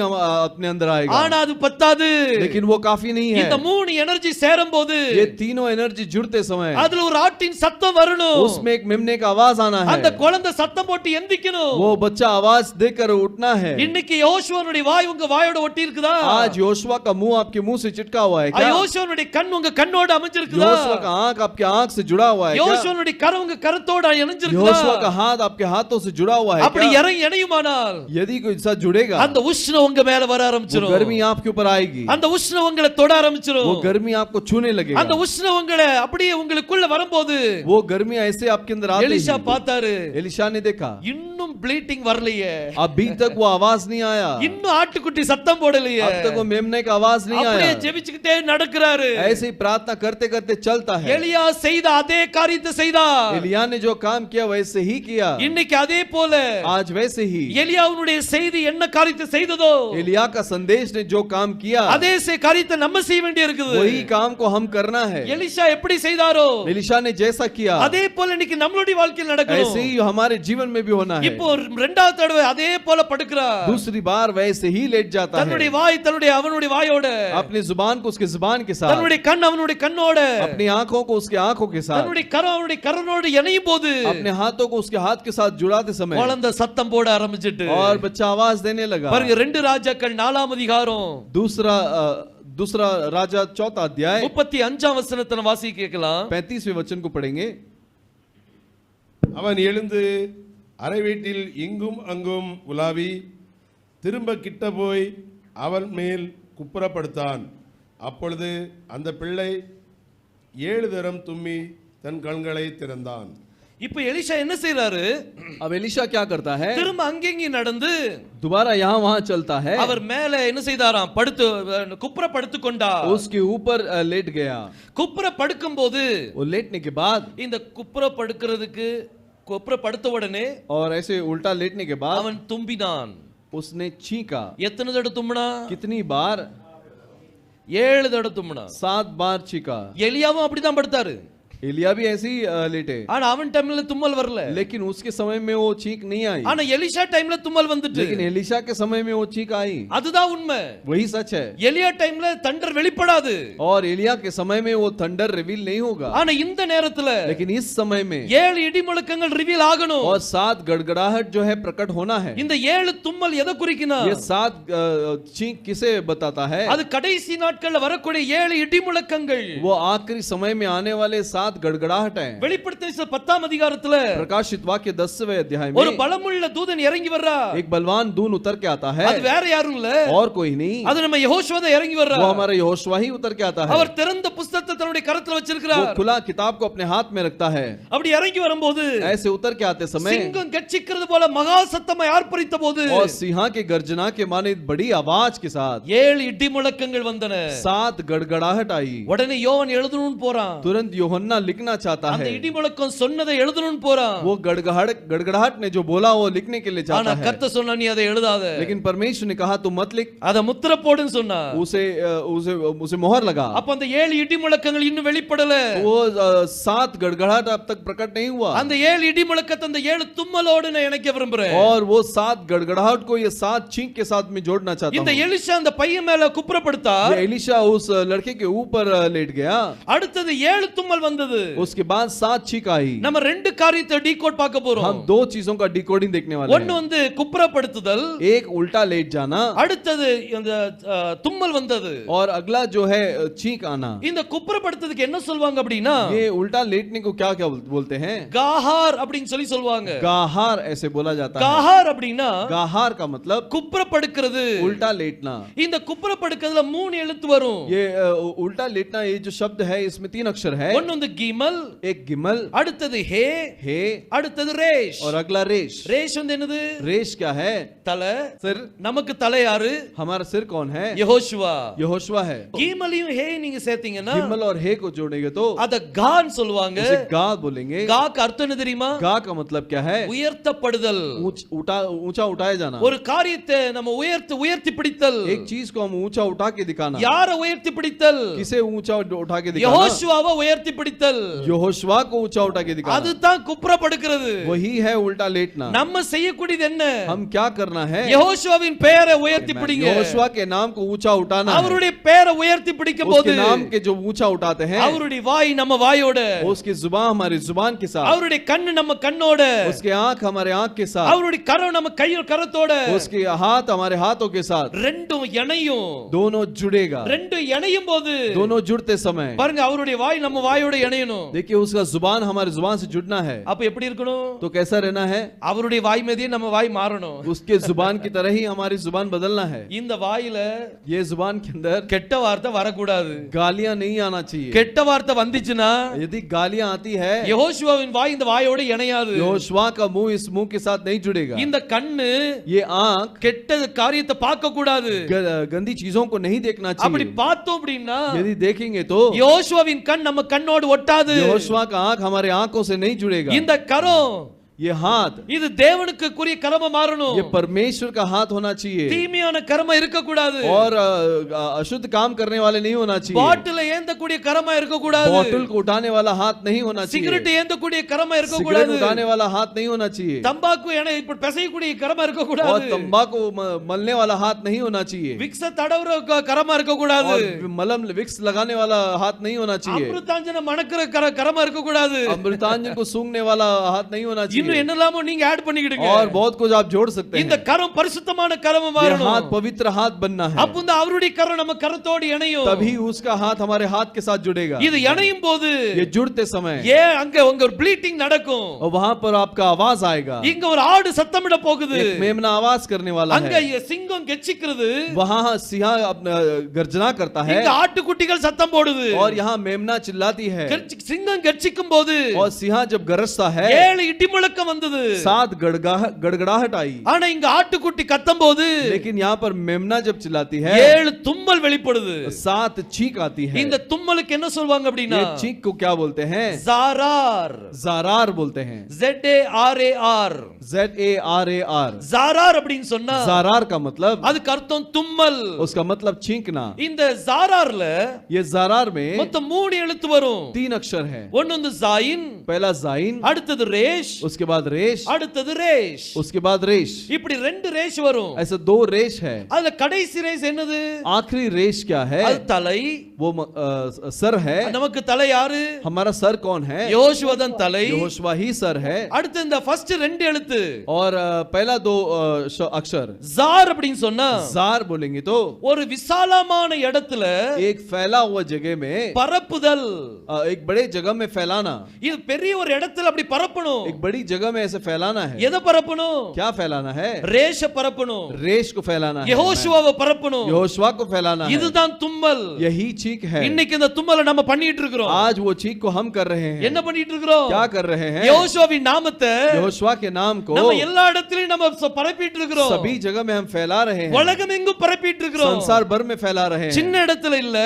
अपने अंदर आएगा। ஆனா அது பத்தாது, लेकिन वो काफी नहीं है। இந்த மூணு எனர்ஜி சேரும்போது ये तीनों एनर्जी जुड़ते समय அதுல ஒரு ஆட்டின் சத்தம் வரணும். उसमें एक मेमने का आवाज आना है। அந்த குழந்தை சத்தம் போட்டு எந்திக்கணும். वो बच्चा आवाज देकर उठना है। இன்னைக்கு யோசுவனுடைய வாய் உங்க வாயோட ஒட்டி இருக்குதா? आज योशुआ का मुंह आपके मुंह से चिटका हुआ है क्या? யோசுவனுடைய கண் உங்க கண்ணோட அமைஞ்சிருக்குதா? योशुआ का आंख आपके आंख से जुड़ा हुआ है क्या? யோசுவனுடைய கரம் உங்க கரத்தோட இணைஞ்சிருக்குதா? योशुआ का हाथ आपके हाथों से जुड़ा हुआ है அப்படி क्या? இணையுமானால் यदि कोई साथ जुड़ेगा அந்த உஷ்ணம் உங்க மேல வர वो ஆரம்பிச்சிரும். गर्मी आपके ऊपर आएगी, அந்த உஷ்ணம் உங்களை தொட ஆரம்பிச்சிரும். वो गर्मी आपको छूने लगेगा। அந்த உஷ்ணம் உங்களை அப்படியே உங்களுக்குள்ள வரும்போது वो गर्मी ऐसे आपके अंदर आते எலிஷா ही பார்த்தாரு, एलिशा ने देखा இன்னும் ப்ளீட்டிங் வரலையே, अभी तक वो आवाज नहीं आया, இன்னும் ஆட்டுக்குட்டி சத்தம் போடலையே, अब तक वो मेमने का आवाज नहीं அப்படியே आया। ஜெபிச்சுக்கிட்டே நடக்கிறாரு. ऐसे ही प्रार्थना करते करते चलता है। எலியா செய்த அதே காரியத்தை செய்தார். एलिया ने जो काम किया वैसे ही किया, இன்னைக்கு அதே போல आज वैसे ही எலியாவுடைய செய்தி என்ன காரியத்தை செய்ததோ एलिया का संदेश ने जो काम किया அதே காரியத்தை நம்ம செய்ய வேண்டிய இருக்குது. वही काम को हम करना है। எலிஷா எப்படி செய்தாரோ एलिशा ने जैसा किया அதே போல இன்னைக்கு நம்மளுடைய வாழ்க்கையில் நடக்கணும். ऐसे ही हमारे जीवन में भी होना है। இப்போ இரண்டாவது தடவை அதே போல படுக்கிறார். दूसरी बार वैसे ही लेट जाता है, தன்னுடைய வாய் தன்னுடைய அவனுடைய வாயோட, अपनी जुबान को उसके जुबान के साथ, தன்னுடைய கண் அவனுடைய கண்ணோட, अपनी आंखों को उसके आंखों के साथ, தன்னுடைய கரம் அவனுடைய கரனோடு இணையும் போது अपने हाथों को उसके हाथ के साथ जुड़ाते समय குழந்தை சத்தம் போட ஆரம்பிச்சிட்டு और बच्चा आवाज देने लगा। பாருங்க 2 ராஜாக்கள் 4ஆம் அதிகாரம் दूसरा राजा 4 अध्याय 35ஆம் வசனத்தை வாசி கேட்கலாம். 35वें वचन को पढ़ेंगे। அவன் எழுந்து அறை வீட்டில் இங்கும் அங்கும் உலாவி திரும்ப கிட்ட போய் அவன் மேல் குப்புறப்படுத்தான். அப்பொழுது அந்த பிள்ளை 7 தரம் தும்மி தன் கண்களை திறந்தான். இப்ப எலிஷா என்ன செய்யறாரு? अब एलिशा क्या करता है? திரும்ப அங்கேயும் நடந்து दोबारा यहाँ वहाँ चलता है, அவர் மேல என்ன செய்தாராம்? படுத்து குப்புற படுத்து கொண்டார். उसके ऊपर लेट गया। குப்புற படுக்கும் போது वो लेटने के बाद இந்த குப்புற படுக்கிறதுக்கு குப்புற படுத்த உடனே और ऐसे उल्टा लेटने के बाद அவன் தும்பினான். उसने छींका। எத்தனை தடவை தும்பினா? कितनी बार? 7 தடவை தும்பினா. 7 बार छींका। எலியாவும் அப்படிதான் படுத்தாரு. एलिया भी ऐसे ही लेटे, ஆனா அவன் டைம்ல தும்மல் வரல. लेकिन उसके समय में वो छींक नहीं आई। ஆனா எலிஷா டைம்ல தும்மல் வந்துட்டு. लेकिन एलिशा के समय में वो छींक आई। அதுதான் உண்மை. वही सच है। எலியா டைம்ல தண்டர் வெளிப்படாது. और एलिया के समय में वो थंडर रिवील नहीं होगा। ஆனா இந்த நேரத்துல लेकिन इस समय में 7 இடி முழக்கங்கள் ரிவீல் ஆகணும். और 7 गड़गड़ाहट जो है प्रकट होना है। இந்த 7 தும்மல் எதை குறிக்குனா? ये 7 छींक किसे बताता है? அது கடைசி நாட்கள்ல வரக்கூடிய 7 இடி முழக்கங்கள். वो आखिरी समय में आने वाले 7 गड़गड़ाहट है। வெளிப்படுத்தின 10ஆம் அதிகாரத்துல प्रकाशित वाक्य 10वें अध्याय ஒரு में பலமுள்ள தூதன் இறங்கி வர்றா. एक बलवान दून उतर के आता है। அது வேற யாரும் இல்ல, और कोई नहीं, அது நம்ம யெகோஷுவா தான் இறங்கி வர்றா. वो हमारा यहोशुआ ही उतर के आता है। அவர் திறந்த புத்தகத்தை தன்னுடைய கரத்துல वो வச்சிருக்கிறார். खुला किताब को अपने हाथ में रखता है। அப்படி இறங்கி வரும்போது ऐसे उतर के आते समय சிங்கம் கர்ச்சிக்கிறது போல மகா சத்தமாய் ஆர்ப்பரித்த போது और सिंहा के गर्जना के माने बड़ी आवाज के साथ 7 इडी मुழக்கங்கள் வந்தன. 7 गड़गड़ाहट आई। உடனே யோவான் எழுதணும்னு போறான். तुरंत यूहन्ना लिखना चाहता அந்த है। இடி முழக்கம் சொன்னதை எழுதணும்னு போறான். वो गड़गड़ाहट ने जो बोला वो लिखने के लिए ஆனா चाहता है। கர்த்தர் சொன்னா நீ அதை எழுதாத. लेकिन परमेश्वर ने कहा तू मत लिख, அத முத்திர போடுன்னு சொன்னா. उसे उसे उसे मोहर लगा। அப்ப அந்த 7 இடி முழக்கங்கள் இன்னும் வெளிப்படல. वो 7 गड़गड़ाहट अब तक प्रकट नहीं हुआ। அந்த 7 இடி முழக்கத்தை அந்த 7 தும்மலோடு நான் இணைக்க விரும்புறேன். और वो 7 गड़गड़ाहट को ये 7 छींक के साथ में जोड़ना चाहता இந்த हूं। எலிஷா அந்த பையன் மேல குப்புறப்படுத்தா. ये एलिशा उस लड़के के ऊपर लेट गया। அடுத்தது 7 தும்மல் வந்தது. उसके बाद 7 छींक आई। நம்ம ரெண்டு காரியத்தை டீகோட் பார்க்க போறோம். हम 2 चीजों का डिकोडिंग देखने वाले ஒன்னு हैं। வந்து குப்புறப்படுத்துதல், एक उल्टा लेट जाना, அடுத்தது அந்த தும்மல் வந்தது. और अगला जो है छींक आना। இந்த குப்புறப்படுத்துறதுக்கு என்ன சொல்வாங்க அப்படினா, ये उल्टा लेटने को क्या क्या बोलते हैं? காஹார் அப்படினு சொல்லி சொல்வாங்க. गाहार ऐसे बोला जाता है। காஹார் அப்படினா गाहार का मतलब குப்புறப்படுக்கிறது. उल्टा लेटना। இந்த குப்புறப்படுக்கிறதுல 3 எழுத்து வரும். ये उल्टा लेटना ये जो शब्द है इसमें 3 अक्षर है। ஒன்னு வந்து கிமல், एक गिमल, அடுத்தது ஹே, हे, அடுத்தது ரேஷ். और अगला रेश। ரேஷ் வந்து என்னது? रेश क्या है? தலை. सिर। நமக்கு தலை யாரு? हमारा सिर कौन है? யெகோஷுவா. यहोशुआ है। கிமலையும் ஹே நீங்க சேர்த்தீங்கன்னா गिमल और हे को जोड़ेंगे तो அத கான்னு சொல்லுவாங்க. उसे गा बोलेंगे। காக்கு அர்த்தம் என்ன தெரியுமா? गा का मतलब क्या है? உயர்த்தப்படுதல். ऊंचा उठाया जाना। ஒரு காரியத்தை நம்ம உயர்த்தி பிடித்தல். एक चीज को हम ऊंचा उठा के दिखाना। யாரை உயர்த்தி பிடித்தல்? किसे ऊंचा उठा के दिखाना? யெகோஷுவாவை உயர்த்தி பிடித்தல். यहोशुआ को ऊंचा उठा के दिखाना। அதுதான் குப்புறப்படுக்கிறது. वही है उल्टा लेटना। நம்ம செய்யக்கூடியது என்ன? हम क्या करना है? யெகோஷுவாவின் பெயரை உயர்த்தி பிடிங்க. यहोशुआ के नाम को ऊंचा उठाना है। அவருடைய பெயரை உயர்த்தி பிடிக்கும் போது उसके नाम के जो ऊंचा उठाते हैं அவருடைய வாய் நம்ம வாயோட, उसकी जुबान हमारी जुबान के साथ, அவருடைய கண்ணு நம்ம கண்ணோட, उसके आंख हमारे आंख के साथ, அவருடைய கரம் நம்ம கரத்தோட, उसके हाथ हमारे हाथों के साथ, ரெண்டும் இணையும். दोनों जुड़ेगा। ரெண்டும் இணையும் போது दोनों जुड़ते समय பாருங்க அவருடைய வாய் நம்ம வாயோட இணையணும். देखिए उसका जुबान हमारी जुबान से जुड़ना है। அப்ப எப்படி இருக்கணும்? तो कैसा रहना है? அவருடைய வாய் மீதே நம்ம வாய் மாறணும். उसके जुबान की तरह ही हमारी जुबान बदलना है। இந்த வாயில ये जुबान के अंदर கெட்ட வார்த்தை வரக்கூடாது. गालियां नहीं आना चाहिए। கெட்ட வார்த்தை வந்துச்சுன்னா यदि गालियां आती है யெகோஷுவாவின் வாய் இந்த வாயோட இணையாது. यहोशुआ का मुंह इस मुंह के साथ नहीं जुड़ेगा। இந்த கண்ணு ये आंख கெட்ட காரியத்தை பார்க்க கூடாது. गंदी चीजों को नहीं देखना அப்படி चाहिए। பார்த்தோம் அப்படின்னா यदि देखेंगे तो யோசுவாவின் கண் நம்ம கண்ணோடு ஒட்டாது. यहोशुआ का आंख हमारे आंखों से नहीं जुड़ेगा। இந்த கரம், ये हाथ, இது தேவனுக்கு குறிய கரமா மாறணும். ये परमेश्वर का हाथ होना चाहिए। தீமையான கரமா இருக்க கூடாது. और अशुद्ध काम करने वाले नहीं होना चाहिए। பாட்டில ஏந்தக்கூடிய கரமா இருக்க கூடாது. बॉटल को उठाने वाला हाथ नहीं होना चाहिए। சிகரெட் ஏந்தக்கூடிய கரமா இருக்க सिगरेट கூடாது. उठाने वाला हाथ नहीं होना चाहिए। தம்பாக்கு இப்படி பிசையக்கூடிய கரமா இருக்க और கூடாது. तंबाकू मलने वाला हाथ नहीं होना चाहिए। விக்ஸ் தடவுற கரமா இருக்க கூடாது. और मलम विक्स लगाने वाला हाथ नहीं होना चाहिए। அமிர்தாஞ்சன மணக்கிற கரமா இருக்க கூடாது. अमृतांजन को सूंघने वाला हाथ नहीं होना चाहिए। இன்னும் என்னலாமோ நீங்க ஆட் பண்ணிக்கிடுங்க और बहुत कुछ आप जोड़ सकते இந்த हैं। கரம் பரிசுத்தமான கரமா ये மாறணும் हाथ पवित्र हाथ बनना है, அப்ப இந்த அவருடைய கரம் நம்ம கரத்தோடு இணையும் तभी उसका हाथ हमारे हाथ के साथ जुड़ेगा। இது இணையும் போது ये जुड़ते समय ஏன் அங்க உங்க ஒரு ப்ளீட்டிங் நடக்கும் और वहां पर आपका आवाज आएगा, இங்க ஒரு ஆடு சத்தமிட போகுது एक मेमना आवाज करने वाला அங்க है, சிங்கம் கெச்சிக்கிறது वहां सिंह अपना गर्जना करता है இங்க ஆட்டுக்குட்டிகள் சத்தம் போடுது और यहाँ मेमना चिल्लाती है। சிங்கம் கெச்சிக்கும் போது और सिंह जब गरजता है 7 இடி முழக்கம் வந்தது, 7 गड़गड़ाहट आई, ஆனா இங்க ஆட்டுக்குட்டி கத்தும் போது लेकिन यहाँ पर मेमना जब चिल्लाती है 7 தும்மல் வெளிப்படுது। 7 चीख आती है। இந்த தும்மலுக்கு என்ன சொல்வாங்க அப்படினா ये चीख को क्या बोलते हैं? ज़ारार, ज़ारार बोलते हैं, ZARAR, ZARAR। ज़ाराர் அப்படினு சொன்னா ज़ारार का मतलब, அதுக்கு அர்த்தம் தும்மல்। उसका मतलब चीखना। இந்த ज़ाराர்ல ये ज़ारार में மொத்தம் 3 எழுத்து வரும்। 3 अक्षर है। ஒன்னு வந்து ज़ाइन, पहला ज़ाइन, அடுத்தது ரேஷ், उसके बाद रेश, அடுத்தது ரேஷ், उसके बाद रेश। இப்படி 2 ரேஷ் வரும்। ऐसे 2 रेश है। அதுல கடைசி ரேஷ் என்னது? आखिरी रेश क्या है? அது தலை। वो सर है। நமக்கு தலை யாரு? हमारा सर कौन है? யோசுவதன் தலை। यहोशुआ ही सर है। அடுத்து இந்த ஃபர்ஸ்ட் 2 எழுத்து और पहला 2 अक्षर ज़ार அப்படினு சொன்னா जार बोलेंगे तो ஒரு விசாலமான இடத்துல एक फैला हुआ जगह में, பரப்புதல்। एक बड़े जगह में फैलाना। இது பெரிய ஒரு இடத்துல அப்படி பரப்பணும்। एक बड़ी जगह में ऐसे फैलाना है। எதை பரப்பணும்? क्या फैलाना है? ரேஷ பரப்பணும், रेश को फैलाना है, யெகோஷுவாவை பரப்பணும்। यहोशुआ को फैलाना है। இதுதான் தும்மல்। यही चीख है। இன்னைக்கு இந்த தும்மலை நம்ம பண்ணிட்டு இருக்கிறோம்। आज वो चीख को हम कर रहे हैं। என்ன பண்ணிட்டு இருக்கிறோம்? क्या कर रहे हैं? யெகோஷுவாவின் நாமத்தை यहोशुआ के नाम को நம்ம எல்லா இடத்திலும் நம்ம பரப்பிட்டு இருக்கிறோம்। सभी जगह में हम फैला रहे हैं। உலகம் எங்கும் பரப்பிட்டு இருக்கிறோம்। संसार भर में फैला रहे हैं। சின்ன இடத்துல இல்ல,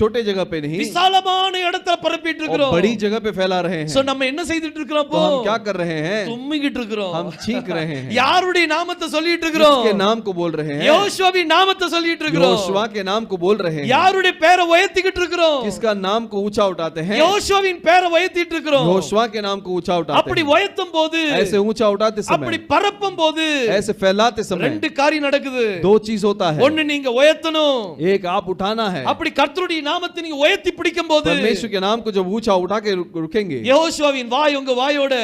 छोटे जगह पे नहीं, விசாலமான இடத்துல பரப்பிட்டு और இருக்கிறோம்। बड़ी जगह पे फैला रहे हैं। சோ நம்ம என்ன செய்துட்டு இருக்கிறோம்? तो हम क्या कर रहे हैं? தும்மிக்கிட்டு இருக்கிறோம்। हम चीख रहे हैं। யாருடைய நாமத்தை சொல்லிட்டு இருக்கிறோம்? किसके नाम को बोल रहे हैं? யெகோஷுவாவின் நாமத்தை சொல்லிட்டு இருக்கிறோம்। यहोशुआ के नाम को बोल रहे हैं। யாருடைய பேரை உயர்த்திக்கிட்டு இருக்கிறோம்? किसका नाम को ऊंचा उठाते हैं? யெகோஷுவாவின் பேரை உயர்த்திட்டு இருக்கிறோம்। यहोशुआ के नाम को ऊंचा उठाते அப்படி हैं। உயர்த்தும் போது, ऐसे ऊंचा उठाते அப்படி समय, பரப்பும் போது ऐसे फैलाते समय 2 காரியம் நடக்குது। 2 चीज होता है। ஒன்னு நீங்க உயர்த்தணும், एक आप उठाना है। அப்படி கர்த்தருடைய நாமத்தை நீங்க உயர்த்தி பிடிக்கும் போது परमेश्वर के नाम को जब ऊंचा उठा के रुकेंगे, யெகோஷுவாவின் வாய் உங்க வாயோட,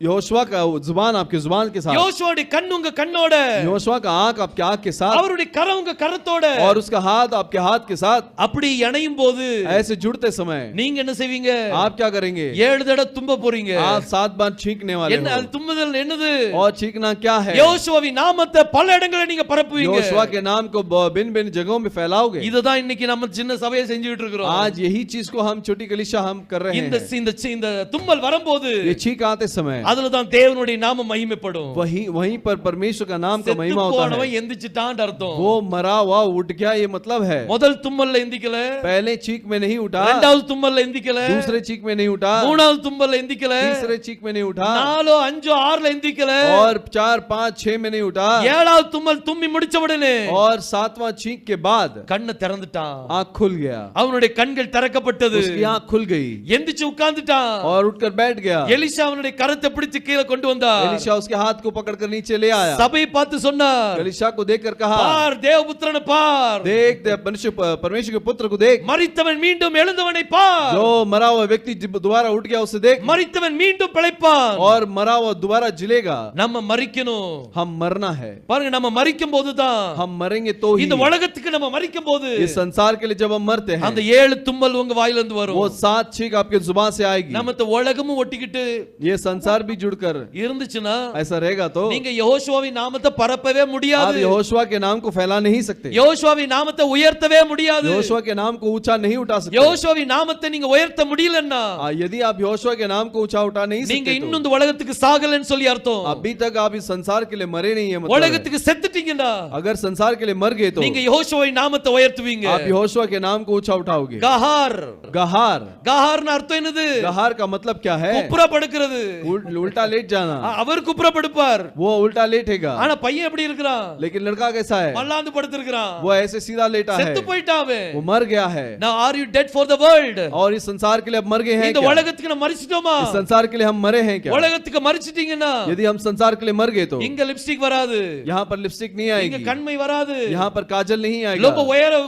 यहोशुआ का जुबान आपके जुबान के साथ, யெகோஷுவாவுடைய கண் உங்க கண்ணோட, यहोशुआ का आंख आपके आंख के साथ, அவருடைய கரம் உங்க கரத்தோட, और उसका हाथ आपके हाथ के साथ, அப்படி இணையும் போது ऐसे जुड़ते समय நீங்க என்ன செய்வீங்க? आप क्या करेंगे? 7 தடவை தும்ப போறீங்க। आप 7 बार छींकने वाले என்ன हो। அது தும்முதல் என்னது? और छींकना क्या है? யெகோஷுவாவின் நாமத்தை பல இடங்களில் நீங்க பரப்புவீங்க। यहोशुआ के नाम को भिन्न भिन्न जगहों में फैलाओगे। இதுதான் இன்னைக்கு நம்ம சின்ன சபையை செஞ்சுட்டு இருக்கிறோம்। आज यही चीज को हम छोटी कलीसिया हम कर रहे இந்த हैं। இந்த தும்மல் வரும்போது ये छींक आते समय அதுல தான் தேவனுடைய நாமம் மகிமைப்படும்। वहीं पर परमेश्वर का नाम का महिमा होता போனவன் है। எந்திச்சிட்டான்னு அர்த்தம்। वो मरा हुआ उठ गया, ये मतलब है। முதல் தும்மல்ல எந்திக்கல, पहले चीख में नहीं उठा, இரண்டாவது தும்மல்ல எந்திக்கல, दूसरे चीख में नहीं उठा, மூணாவது தும்மல்ல எந்திக்கல, तीसरे चीख में नहीं उठा, 4 5 6ல எந்திக்கல, और 4 5 6 में नहीं उठा, ஏழாவது தும்மல் தும்மி முடிச்ச உடனே और 7वां चीख के बाद கண்ணை திறந்துட்டான்। आंख खुल गया, அவனுடைய கண்கள் திறக்கப்பட்டது। उसकी आंख खुल गई எந்திச்சு உட்கார்ந்துட்டான்। और उठकर बैठ गया। எலிசா அவனுடைய கரத்தை பிடிச்சு கீழே கொண்டு வந்தார்। एलीशा उसके हाथ को पकड़कर नीचे ले आया। சபையை பார்த்து சொன்னார், एलीशा को देखकर कहा, பார் தேவபுத்திரனை பார், देख परमेश्वर के पुत्र को देख, மரித்தவன் மீண்டும் எழுந்தவனை பார், जो मरा हुआ व्यक्ति दोबारा उठ गया उसे देख, மரித்தவன் மீண்டும் பிழைப்பான்। और मरा हुआ दोबारा जिलेगा। நம்ம மரிக்கணும்। हम मरना है। பாருங்க, நம்ம மரிக்கும் போதுதான், हम मरेंगे तो ही, இந்த உலகத்துக்கு நம்ம மரிக்கும் போது इस संसार के लिए जब हम मरते हैं, அந்த 7 தும்மல் உங்க வாயில இருந்து வரும்। वो 7 छींक आपके जुबान से आएगी। நம்ம உலகமும் ஒட்டிக்கிட்டு ये संसार भी जुड़कर இருந்துச்சுன்னா ऐसा रहेगा तो நீங்க யெகோஷுவாவின் நாமத்தை பரப்பவே आप முடியாது। यहोशुआ के नाम को फैला नहीं सकते। யெகோஷுவாவின் நாமத்தை உயர்த்தவே முடியாது। यहोशुआ के नाम को ऊंचा नहीं उठा सकते। யெகோஷுவாவின் நாமத்தை நீங்க உயர்த்த முடியலன்னா यदि आप यहोशुआ के नाम को ऊंचा उठा नहीं நீங்க सकते இன்னும் இந்த உலகத்துக்கு சாகலன்னு சொல்லி அர்த்தம்। तो अभी तक आप इस संसार के लिए मरे नहीं है मतलब है। உலகத்துக்கு செத்துட்டீங்கடா, अगर संसार के लिए मर गए तो நீங்க யெகோஷுவாவின் நாமத்தை உயர்த்துவீங்க। आप यहोशुआ के नाम को ऊंचा उठाओगे। கஹார், गहार, கஹார்னு அர்த்தம் என்னது? गहार का मतलब क्या है? குப்புற படுக்கிறது। उल्टा लेट जाना। அவர் குப்புற படுப்பார், वो उल्टा लेटेगा। ஆனா பையன் எப்படி இருக்கிறான்? लेकिन लड़का कैसा है? மல்லாந்து படுத்திருக்கிறான், वो ऐसे सीधा लेटा है, செத்து போயிட்டான் அவன்। वो मर गया है। Now are you dead for the world? और इस संसार के लिए अब मर गए हैं இந்த क्या? உலகத்துக்கு நம்ம மரிச்சிட்டோமா? इस संसार के लिए हम मरे हैं क्या? உலகத்துக்கு மரிச்சிட்டீங்கன்னா यदि हम संसार के लिए मर गए तो இங்க லிப்ஸ்டிக் வராது, यहाँ पर लिपस्टिक नहीं இங்க आएगी, கண்மை வராது, यहाँ पर काजल नहीं ரொம்ப आएगा,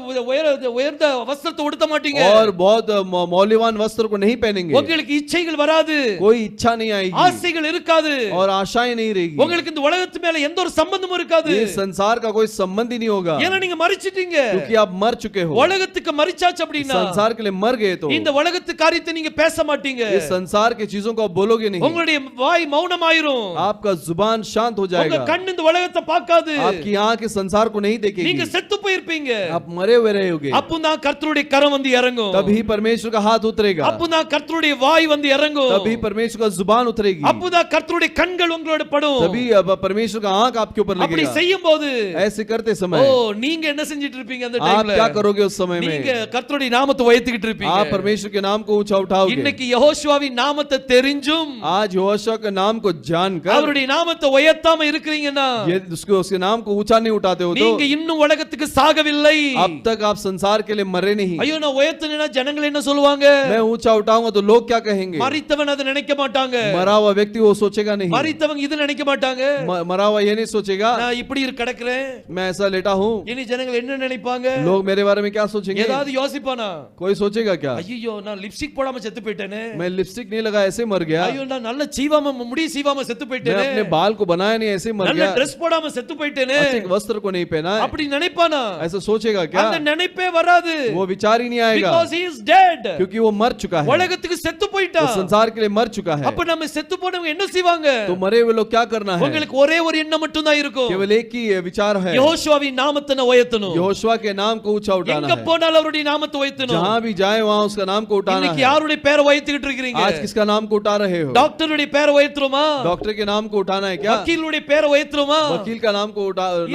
உயர்ந்த வஸ்திரத்தை உடுத்த மாட்டீங்க, और बहुत मौल्यवान वस्त्र को नहीं पहनेंगे, உங்களுக்கு இச்சைகள் வராது, कोई इच्छा नहीं आएगी, ஆசை ஆசைகள் இருக்காது और आशाएं नहीं रहेगी। உங்களுக்கு இந்த உலகத்து மேல எந்த ஒரு சம்பந்தமும் இருக்காது ये संसार का कोई संबंध ही नहीं होगा, ஏன்னா நீங்க மரிச்சிட்டீங்க क्योंकि आप मर चुके हो। உலகத்துக்கு மரிச்சாச்சு அப்படினா संसार के लिए मर गए तो இந்த உலகத்து காரியத்தை நீங்க பேச மாட்டீங்க ये संसार के चीजों को आप बोलोगे नहीं, உங்களுடைய வாய் மௌனமாயிரும் आपका जुबान शांत हो உங்க जाएगा, கண் இந்த உலகத்தை பார்க்காது आपकी आंख इस संसार को नहीं देखेगी, நீங்க செத்து போயிருப்பீங்க आप मरे हुए रहोगे। அப்பதான் கர்த்தருடைய கரம் வந்து இறங்கும் तभी परमेश्वर का हाथ उतरेगा, அப்பதான் கர்த்தருடைய வாய் வந்து இறங்கும் तभी परमेश्वर का जुबान उतरेगी, அப்பதான் கர்த்தருடைய கண்கள் உங்களோட படும் तभी अब परमेश्वर का आंख आपके ऊपर அப்படி लगेगा। செய்யும்போது ऐसे करते ஓ समय நீங்க என்ன செஞ்சிட்டு இருப்பீங்க அந்த आप டைம்ல क्या करोगे उस समय நீங்க में? கர்த்தருடைய நாமத்தை உயர்த்திக்கிட்டு இருப்பீங்க आप परमेश्वर के नाम को ऊंचा उठाओगे। இன்னைக்கு யெகோஷுவாவின் நாமத்தை தெரிஞ்சும் आज यहोशू के नाम को जानकर அவருடைய நாமத்தை உயர்த்தாம இருக்கிறீங்கன்னா यदि उसके नाम को ऊंचा नहीं उठाते हो तो நீங்க இன்னும் உலகத்துக்கு சாகவில்லை अब तक आप संसार के लिए मरे नहीं। ஐயோ நான் உயர்த்தினா ஜனங்கள் என்ன சொல்லுவாங்க मैं ऊंचा उठाऊंगा तो लोग क्या कहेंगे? மரித்தவன் அதை நினைக்க மாட்டாங்க मरा हुआ व्यक्ति वो सोचेगा नहीं, மரித்தவங்க இது நினைக்க மாட்டாங்க मरा हुआ ये नहीं सोचेगा நான் இப்படி கிடக்குறேன் मैं ऐसा लेटा हूँ, இனி ஜனங்கள் என்ன நினைப்பாங்க लोग मेरे बारे में क्या सोचेंगे? ஏதாவது யோசிப்பானா कोई सोचेगा क्या? ஐயோ நான் லிப்ஸ்டிக் போடாம செத்து போயிட்டேனே मैं लिपस्टिक नहीं लगा ऐसे मर गया, ஐயோ நான் நல்ல சீவாம முடி சீவாம செத்து मैं போயிட்டேனே अपने बाल को बनाया नहीं ऐसे मर நல்ல गया, Dress போடாம செத்து போயிட்டேனே अच्छे वस्त्र को नहीं पहना है, அப்படி நினைப்பானா ऐसा सोचेगा क्या? அந்த நினைப்பே வராது वो विचार ही नहीं आएगा, because he is dead क्योंकि वो मर चुका है, உலகத்துக்கு செத்து போயிட்டா वो संसार के लिए मर चुका है। அப்ப நம்ம செத்து போனவங்க என்ன செய்வாங்க तो मरे हुए लोग क्या करना है? உங்களுக்கு ஒரே ஒரு எண்ணம் மட்டும் தான் இருக்கும் केवल एक ही विचार है, யெகோஷுவாவின் நாமத்தை உயர்த்தணும் यहोशू के नाम को ऊंचा उठाना எங்க है, போனாலும் அவருடைய நாமத்தை உயர்த்தணும் जहां भी जाए वहां उसका नाम को उठाना இன்னைக்கு है। யாருடைய பேரை உயர்த்திட்டு இருக்கீங்க आज किसका नाम को उठा रहे हो? டாக்டருடைய பேரை உயர்த்துறோமா डॉक्टर के नाम को उठाना है क्या? வக்கீலுடைய பேரை உயர்த்துறோமா वकील का नाम को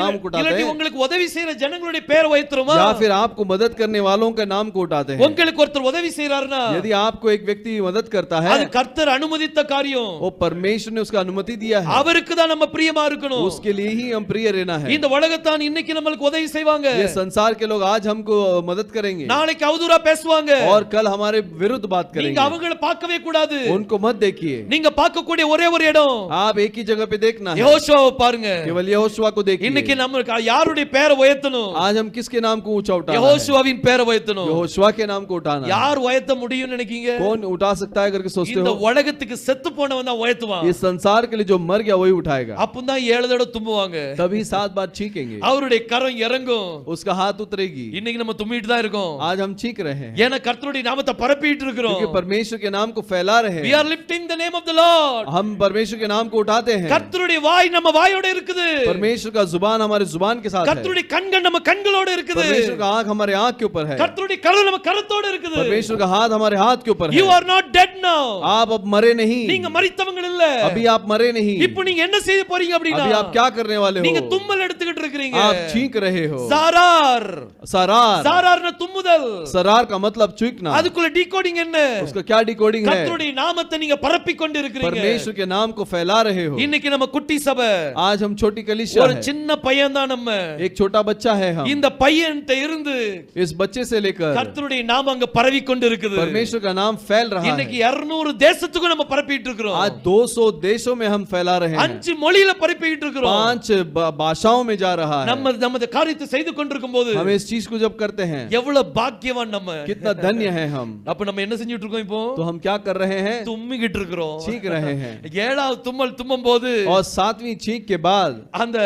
नाम को उठाते இல்லாட்டி हैं, உங்களுக்கு உதவி செய்யற ஜனங்களுடைய பேரை உயர்த்துறோமா या फिर आपको मदद करने वालों का नाम को उठाते हैं? உங்களுக்கு ஒருத்தர் உதவி செய்யறாருன்னா यदि आपको एक व्यक्ति मदद करता அது है, கர்த்தர் அனுமதித்த காரியம் वो परमेश्वर ने उसका अनुमति दिया है, அவருக்கு தான் நம்ம பிரியமா இருக்கணும் उसके लिए ही हम प्रिय रहना है। இந்த உலகத்தான் இன்னைக்கு நம்மளுக்கு உதவி செய்வாங்க ये संसार के लोग आज हमको मदद करेंगे நாளைக்கு அவதூறா பேசுவாங்க और कल हमारे विरुद्ध बात நீங்க करेंगे, அவங்கள பார்க்கவே கூடாது उनको मत देखिए। நீங்க பார்க்கக்கூடிய ஒரே ஒரு இடம் आप एक ही जगह पे देखना है, யெகோஷுவாவை பாருங்க केवल यहोशू को देखिए। இன்னைக்கு நம்ம யாருடைய பேரை உயர்த்தணும் आज हम किसके नाम को ऊंचा उठाना है? யெகோஷுவாவின் பேரை உயர்த்தணும் यहोशू के नाम को उठाना है। யார் உயர்த்த முடியும்னு நினைக்கீங்க कौन उठा सकता है करके सोचते இந்த हो? உலகத்துக்கு செத்து போனவன் தான் உயர்த்துவான் इस संसार के लिए जो मर गया वही उठाएगा, அப்பதான் 7 தடவை தும்புவாங்க तभी 7 बार छींकेंगे, அவருடைய கரம் இறங்கும் उसका हाथ उतरेगी। இன்னைக்கு நம்ம தும்பிட்டு தான் இருக்கோம் आज हम छींक रहे हैं ஏன்னா கர்த்தருடைய நாமத்தை பரப்பிட்டு இருக்கிறோம் क्योंकि परमेश्वर के नाम को फैला रहे we हैं, are lifting the name of the lord हम परमेश्वर के नाम को उठाते हैं। கர்த்தருடைய வாய் நம்ம வாயோட இருக்குது परमेश्वर का जुबान हमारे जुबान के साथ है, கர்த்தருடைய கண்கள் நம்ம கண்களோட இருக்குது परमेश्वर का आंख हमारे आंख के ऊपर है, கர்த்தருடைய கரம் நம்ம கரத்தோட இருக்குது परमेश्वर का हाथ हमारे हाथ के ऊपर you है। are not dead now आप अब मरे नहीं, நீங்க மரித்தவங்க இல்ல अभी आप मरे नहीं, இப்போ நீங்க என்ன செய்ய போறீங்க அப்படினா अभी आप क्या करने वाले நீங்க हो? தும்மல் எடுத்துக்கிட்டு இருக்கீங்க आप छींक रहे हो। சாரார் सरार, சாரார்னா தும்முதல் सरार का मतलब छींकना, அதுக்குள்ள டிகோடிங் என்ன उसका क्या डिकोडिंग है? கர்த்தருடைய நாமத்தை நீங்க பரப்பி கொண்டு இருக்கீங்க परमेश्वर के नाम को फैला रहे हो। இன்னைக்கு நம்ம குட்டி சபை आज हम छोटी कलीसिया ஒரு है, சின்ன பையன் தான் நம்ம एक छोटा बच्चा है हम, இந்த பையன்ட்ட இருந்து इस बच्चे से लेकर கர்த்தருடைய நாமம் அங்க பரவி கொண்டு இருக்குது परमेश्वर का नाम फैल रहा இன்னைக்கு है। 200 தேசத்துக்கு நம்ம பரப்பிட்டு இருக்கிறோம் आज 200 देशों में हम फैला रहे हैं, 5 மொழியில பரப்பிட்டு இருக்கிறோம் 5 भाषाओं में जा रहा है। நம்ம நமது காரியத்தை செய்து கொண்டிருக்கும் போது हम इस चीज को जब करते हैं எவ்வளவு பாக்கியவான் நம்ம कितना धन्य है हम। அப்ப நம்ம என்ன செஞ்சிட்டு இருக்கோம் இப்போ तो हम क्या कर रहे हैं? தும்மிக்கிட்டு இருக்கிறோம் छींक रहे हैं, 7வது தும்மல் தும்மும் போது और 7वीं छींक के बाद அந்த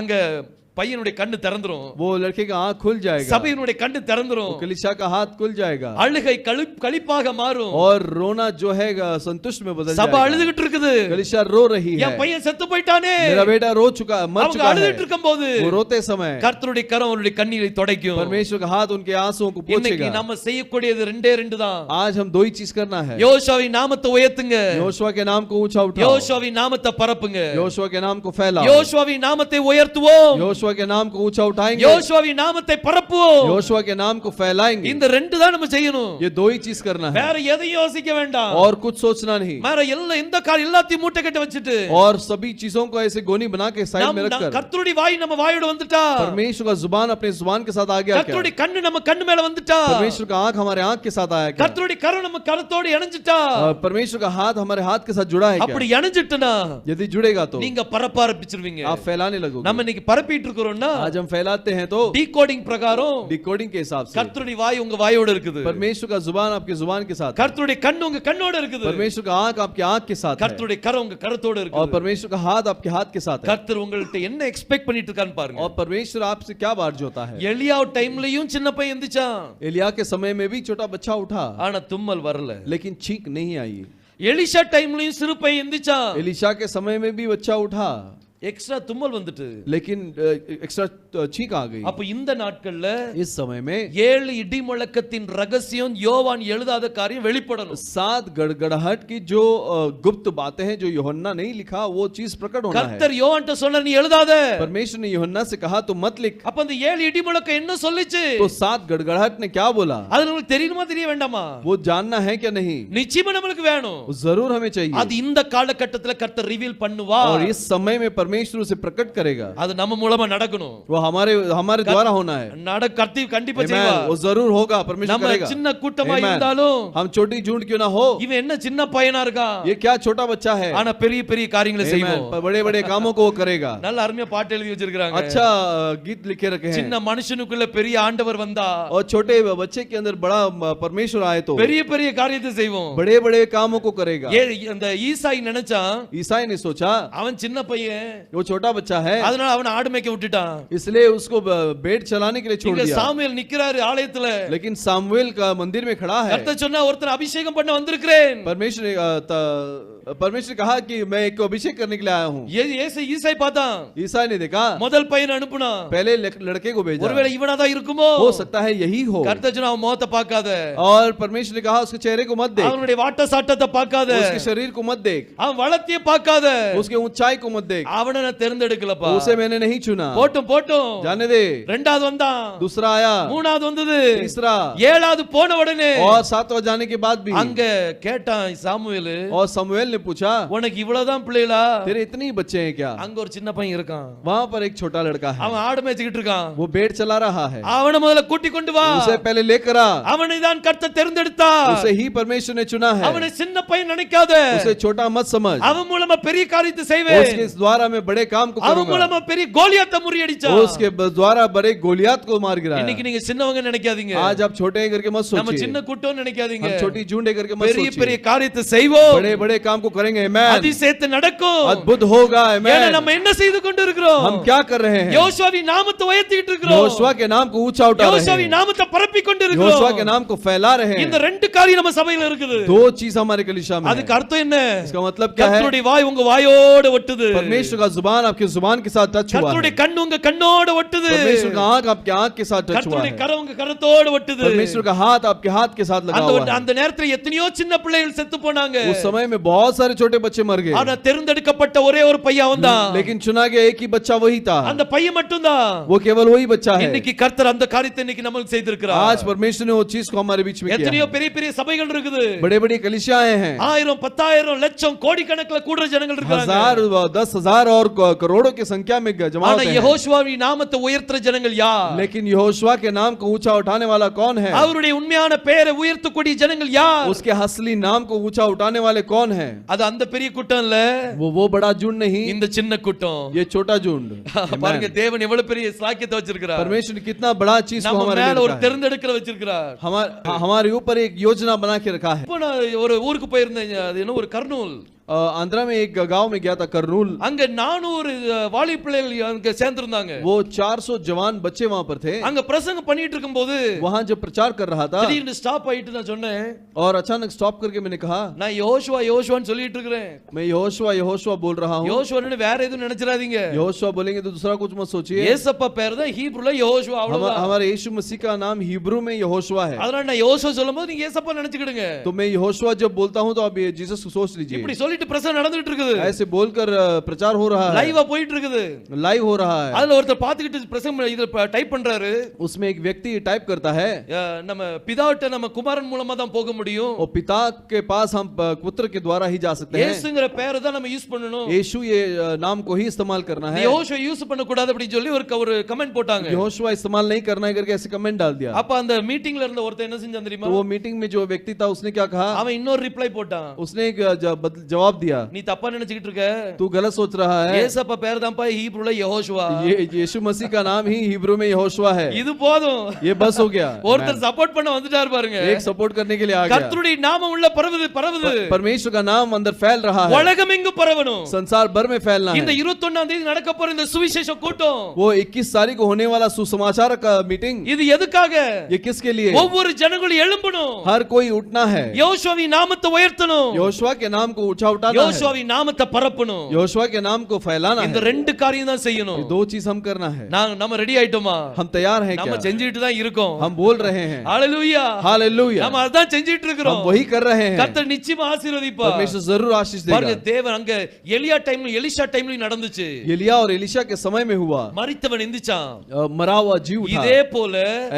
அங்க பையனுடைய கண்ணு திறந்துரும் वो लड़के का आंख खुल जाएगा, சபையினுடைய கண்ணு திறந்துரும் कलीसिया का हाथ खुल जाएगा, அழுகை களிப்பாக மாறும் और रोना जो है संतुष्ट में बदल சபை जाएगा। அழுதுகிட்டு இருக்குது कलीसिया रो रही है, என் பையன் செத்து போயிட்டானே मेरा बेटा रो चुका मर அவங்க चुका है। அழுதுகிட்டு இருக்கும்போது वो रोते समय கர்த்தருடைய கரம் அவருடைய கண்ணீரை துடைக்கும் परमेश्वर का हाथ उनके आंसुओं को இன்னைக்கு पोंछेगा। நம்ம செய்யக்கூடியது ரெண்டே ரெண்டு தான் आज हम 2 ही चीज करना है, யோசுவாவின் நாமத்தை உயர்த்துங்க यहोशू के नाम को ऊंचा उठाओ, யோசுவாவின் நாமத்தை பரப்புங்க यहोशू के नाम को फैलाओ, யோசுவாவின் நாமத்தை உயர்த்துவோம் यहोशू के नाम को ऊंचा उठाएंगे, யோசுவாவின் நாமத்தை பரப்புவோம் यहोशू के नाम को फैलाएंगे। இந்த ரெண்டு தான் நம்ம செய்யணும் ये 2 ही चीज करना है, வேற எதையும் யோசிக்க வேண்டாம் और कुछ सोचना नहीं, வேற இந்த காரியம் எல்லாத்தையும் மூட்டை கட்ட வச்சிட்டு और सभी चीजों को ऐसे गोनी बना के साइड में रखकर கர்த்தருடைய வாய் நம்ம வாயோட வந்துட்டா परमेश्वर का जुबान अपने जुबान के साथ आ गया क्या? கர்த்தருடைய கண்ணு நம்ம கண்ணு மேல வந்துட்டா परमेश्वर का आंख हमारे आंख के साथ आया क्या? கர்த்தருடைய கரம் நம்ம கரத்தோட இணைஞ்சிட்டா परमेश्वर का हाथ हमारे हाथ के साथ जुड़ा है क्या? அப்படி இணைஞ்சிட்டனா यदि जुड़ेगा तो நீங்க பரப்ப ஆரம்பிச்சிருவீங்க आप फैलाने लगोगे। நம்ம இன்னைக்கு பரப்பிட்டு கொடுக்கிறோம்னா आज हम फैलाते हैं तो டீகோடிங் பிரகாரம் डिकोडिंग के हिसाब से கர்த்தருடைய வாய் உங்க வாயோட இருக்குது, परमेश्वर का जुबान आपकी जुबान के साथ है, கர்த்தருடைய கண் உங்க கண்ணோட இருக்குது, परमेश्वर का आंख आपकी आंख के साथ है, கர்த்தருடைய கரம் உங்க கரத்தோட और இருக்குது. परमेश्वर का हाथ आपके हाथ के साथ है, கர்த்தர் உங்கள்ட்ட என்ன எக்ஸ்பெக்ட் பண்ணிட்டு இருக்கான்னு பாருங்க. और परमेश्वर आपसे क्या बात जोता है। எலியா டைம்லயும் சின்ன பையன் எந்திச்சான், एलिया के समय में भी छोटा बच्चा उठा ஆனா தும்மல் வரல. लेकिन छींक नहीं आई। எலிஷா டைம்லயும் சிறு பையன் எந்திச்சான், एलिशा के समय में भी बच्चा उठा எக்ஸ்ட்ரா தும்மல் வந்துட்டு. लेकिन एक्स्ट्रा छींक आ गई। அப்ப இந்த நாட்கள்ல इस समय में 7 இடி முழக்கத்தின் ரகசியம் யோவான் எழுதாத காரியம் வெளிப்படணும். 7 गड़गड़ाहट की जो गुप्त बातें हैं जो यूहन्ना नहीं लिखा वो चीज प्रकट होना है। கர்த்தர் யோவான்ட்ட சொன்னார் நீ எழுதாத. परमेश्वर ने यूहन्ना से कहा तुम मत लिख। அப்ப அந்த 7 இடி முழக்கம் என்ன சொல்லுச்சு? तो 7 गड़गड़ाहट ने क्या बोला? அது உங்களுக்கு தெரியுமா தெரிய வேண்டாமா? वो जानना है क्या नहीं? நிச்சயமா நமக்கு வேணும். वो जरूर हमें चाहिए। அது இந்த காலகட்டத்துல கர்த்தர் ரிவீல் பண்ணுவார். और इस समय में परमेश्वर उसे प्रकट करेगा। அது நம்ம மூலமா நடக்கணும். वो हमारे द्वारा होना है। கர்த்தர் கண்டிப்பா Amen. செய்வார். वो जरूर होगा, परमेश्वर நம்ம करेगा। சின்ன கூட்டமா Amen. இருந்தாலும் हम छोटी झुंड क्यों ना हो, இவன் என்ன சின்ன பையனா இருக்கான், ये क्या छोटा बच्चा है, ஆனா பெரிய பெரிய காரியங்களை செய்வோம். बड़े बड़े कामों को वो करेगा। நல்ல அருமையா பாட்டு எழுதி வச்சிருக்காங்க. अच्छा गीत लिखे रखे हैं। சின்ன மனுஷனுக்குள்ள பெரிய ஆண்டவர் வந்தா और छोटे बच्चे के अंदर बड़ा परमेश्वर आए तो பெரிய பெரிய காரியத்தை செய்வோம். बड़े बड़े कामों को करेगा। அந்த ஈசாய் நினைச்சான், ईसाई ने सोचा அவன் சின்ன பையன், वो छोटा बच्चा है, அதனால அவனை ஆடு மேய்க்க விட்டுட்டான். इसलिए उसको बेट चलाने के लिए छोड़ இங்க दिया। சாமுவேல் நிக்கிறாரு ஆலயத்துல. लेकिन सामुएल का मंदिर में खड़ा है। கர்த்தர் சொன்னா ஒருத்தர் அபிஷேகம் பண்ண வந்திருக்கிறேன். परमेश्वर ने कहा कि मैं एक को अभिषेक करने के लिए आया हूँ। ஈசாய் பார்த்தான், ईसाई ने देखा, முதல் பையனை அனுப்புனா, पहले लड़के को भेजा, ஒருவேளை இவனா தான் இருக்குமோ, हो सकता है यही हो। கர்த்தர் சொன்னா அவன் முகத்தை பார்க்காத, और परमेश्वर ने कहा उसके चेहरे को मत देख, அவனுடைய வாட்ட சாட்டத்தை பார்க்காத, उसके शरीर को मत देख, அவன் வளர்த்திய பார்க்காத, उसके ऊंचाई को मत देख, அவனை நான் தேர்ந்தெடுக்கலப்பா, उसे मैंने नहीं चुना। போட்டும் போட்டும், जाने दे। ரெண்டாவது வந்தான், दूसरा आया, மூணாவது வந்தது, तीसरा, ஏழாவது போன உடனே और 7वां जाने के बाद भी அங்க கேட்டான் சாமுவேல், और सामुएल ने पूछा உனக்கு இவ்வளவுதான் பிள்ளைகளா? तेरे इतने ही बच्चे हैं क्या? அங்க ஒரு சின்ன பையன் இருக்கான், वहां पर एक छोटा लड़का है, அவன் ஆடு மேய்ச்சிட்டு இருக்கான், वो भेड़ चला रहा है, அவனை முதல்ல கூட்டி கொண்டு வா, उसे पहले लेकर आ, அவனை தான் கர்த்தர் தேர்ந்தெடுத்தார், उसे ही परमेश्वर ने चुना है, அவனை சின்ன பையன் நினைக்காத, उसे छोटा मत समझ, அவன் மூலமா பெரிய காரியத்தை செய்வேன், उसके द्वारा मैं बड़े काम को அவன் करूंगा, மூலமா பெரிய கோலியாத்தை முறியடிச்சான். उसके द्वारा बड़े गोलियात को मार गिराया। இன்னைக்கு நீங்க சின்னவங்க நினைக்காதீங்க, आज आप छोटे हैं करके मत நம்ம सोचिए, சின்ன கூட்டம் நினைக்காதீங்க, हम छोटी झुंड है करके मत பெரிய பெரிய सोचिए, காரியத்தை செய்வோம், बड़े बड़े काम को करेंगे। आमेन। அதிசயத்தை நடக்கும், अद्भुत होगा। ஏன்னா आमेन। நம்ம என்ன செய்து கொண்டிருக்கிறோம்? हम क्या कर रहे हैं? யோசுவாவின் நாமத்தை உயர்த்திட்டு இருக்கிறோம், यहोशुआ के नाम को ऊंचा उठा रहे யோசுவாவின் हैं, நாமத்தை பரப்பி यहोशुआ के கொண்டிருக்கிறோம். नाम को फैला रहे இந்த हैं। ரெண்டு காரியம் நம்ம சபையில இருக்குது. दो चीज हमारे कलीसिया में है। அதுக்கு அர்த்தம் என்ன? इसका मतलब क्या है? கர்த்தருடைய வாய் உங்க வாயோட ஒட்டுது, परमेश्वर का जुबान आपकी जुबान के साथ टच हुआ है, கர்த்தருடைய கண் உங்க கண்ணோட ஒட்டுது, परमेश्वर का आंख आपके आंख के साथ टच हुआ கர்த்தருடைய है, கரம் உங்க கரத்தோட ஒட்டுது. परमेश्वर का हाथ आपके हाथ के साथ लगा हुआ है। அந்த நேரத்துல எத்தனையோ சின்ன பிள்ளைகள் செத்து போனாங்க, उस समय में बहुत सारे छोटे बच्चे मर गए, ஆனா தேர்ந்தெடுக்கப்பட்ட ஒரே ஒரு பையன் வந்தான், लेकिन चुना गया एक ही बच्चा वही था, அந்த பையன் மட்டும்தான். वो केवल वही बच्चा है। இன்னைக்கு கர்த்தர் அந்த காரியத்தை இன்னைக்கு நமக்கு செய்திருக்கிறார். आज परमेश्वर ने वो चीज को हमारे बीच में किया எத்தனையோ है। பெரிய பெரிய சபைகள் இருக்குது, बड़े बड़ी कलीसियाएं हैं, 1000 10,000 லட்சம் கோடிக்கணக்கில் கூடுற ஜனங்கள் இருக்காங்க, 1000 10,000 और करोड़ों की संख्या में जमा ஆனா होते हैं, யெகோவாவின் நாமத்தை உயர்த்துற ஜனங்கள் யார்? लेकिन यहोशुआ के नाम को ऊंचा उठाने वाला कौन है? அவருடைய உண்மையான பெயரை உயர்த்தக்கூடிய ஜனங்கள் யார்? उसके असली नाम को ऊंचा उठाने वाले कौन है? அது அந்த பெரிய கூட்டம் இல்ல, वो बड़ा झुंड नहीं, இந்த சின்ன கூட்டம். ये छोटा झुंड। பாருங்க தேவன் எவ்வளவு பெரிய ஸ்லாக்கியத்தை வச்சிருக்கிறார், परमेश्वर ने कितना बड़ा चीज को நம்ம हमारे மேல लिए ஒரு रखा है। தேர்ந்தெடுக்கிற வச்சிருக்கிறார். हमारे ऊपर एक योजना बना के रखा है। இப்போ நான் ஒரு ஊருக்கு போயிருந்தேன், அது என்ன ஒரு கர்னூல், आंध्रा में एक गांव में गया था, करनूल। அங்க 400 வாலி பிள்ளைகள் அங்க சேர்ந்திருந்தாங்க, वो 400 जवान बच्चे वहां पर थे। அங்க பிரசங்கம் பண்ணிட்டு இருக்கும்போது वहां जब प्रचार कर रहा था, திடீர்னு ஸ்டாப் ஆயிட்டு நான் சொன்னேன், और अचानक स्टॉप करके मैंने कहा, நான் யோசுவான்னு சொல்லிட்டு இருக்கிறேன், मैं यहोशुआ बोल रहा हूँ। யோசுவான்னு வேற எதுவும் நினைச்சிராதீங்க, यहोशुआ बोलेंगे तो दूसरा कुछ मत सोचिए। ஏசப்பா பேர் தான் ஹீப்ருல யெகோவா, அவ்வளவுதான். हमारे यीशु मसीह का नाम हिब्रू में यहोशुआ है, அதனால நான் யோசுவா சொல்லும்போது நீங்க ஏசப்பா நினைச்சுக்கிடுங்க. तो मैं यहोशुआ जब बोलता हूँ तो आप ये जीसस को सोच लीजिए। இப்படி சொல்லிட்டு பிரசங்கம் நடந்துட்டு இருக்குது, ऐसे बोलकर प्रचार हो रहा है, லைவா போயிட்டு இருக்குது, लाइव हो रहा है। அதுல ஒருத்தர் பாத்துக்கிட்டு பிரசங்கம் இதுல டைப் பண்றாரு, उसमें एक व्यक्ति टाइप करता है, நம்ம பிதாட்ட நம்ம குமாரன் மூலமா தான் போக முடியும், और पिता के पास हम पुत्र के द्वारा ही जा सकते हैं, இயேசுங்கற பேரை தான் நம்ம யூஸ் பண்ணணும், यीशु ये नाम को ही इस्तेमाल करना है, யோசுவா யூஸ் பண்ண கூடாது அப்படி சொல்லி ஒரு கமெண்ட் போட்டாங்க. यहोशुआ इस्तेमाल नहीं करना है करके ऐसे कमेंट डाल दिया। அப்ப அந்த மீட்டிங்ல இருந்த ஒருத்தன் என்ன செஞ்சான் தெரியுமா? तो वो मीटिंग में जो व्यक्ति था उसने क्या कहा, அவன் இன்னொரு ரிப்ளை போட்டான், उसने एक जवाब जवाब दिया, நீ தப்பா நினைச்சுக்கிட்டு இருக்க, तू गलत सोच रहा है, ஏசப்பா பேர் தான்ப்பா ஹீப்ருல யெகோஷுவா. ये यीशु मसीह का नाम ही हिब्रू में यहोशुआ है, இது போதும். ये बस हो गया। ஒருத்தர் சப்போர்ட் பண்ண வந்துட்டார் பாருங்க. एक सपोर्ट करने के लिए आ गया। கர்த்தருடைய நாமம் உள்ள பரவுது பரவுது. परमेश्वर का नाम अंदर फैल रहा है, உலகமெங்கும் பரவணும். संसार भर में फैलना இந்த है। 21ஆம் தேதி நடக்க போற இந்த சுவிசேஷ கூட்டம், वो 21 तारीख को होने वाला सुसमाचार का मीटिंग, இது எதுக்காக? ये किसके लिए? ஒவ்வொரு ஜனங்களும் எழும்பணும். हर कोई उठना है, யோசுவாவின் நாமத்தை உயர்த்தணும். यहोशुआ के नाम को ऊंचा उठाना है, யோசுவாவின் நாமத்தை பரப்பணும். यहोशुआ के नाम को फैलाना இந்த है। ரெண்டு காரியம் தான் செய்யணும். ये दो चीज हम करना है। நம்ம ரெடி ஆயிட்டோமா? हम तैयार हैं நம்ம क्या? செஞ்சிட்டு தான் இருக்கோம். हम बोल रहे हैं ஹalleluya. हालेलुया, நம்ம அதான் செஞ்சிட்டு हम இருக்கிறோம். वही कर रहे हैं। கர்த்தர் நிச்சயமா ஆசீர்வதிப்பார். परमेश्वर जरूर आशीष பாருங்க, देगा। தேவன் அங்க எலியா டைம்ல எலிஷா டைம்ல நடந்துச்சு. एलिया और एलिशा के समय में हुआ, மரித்தவன் எந்திரிச்சான். मरा हुआ जीव उठा। இதே போல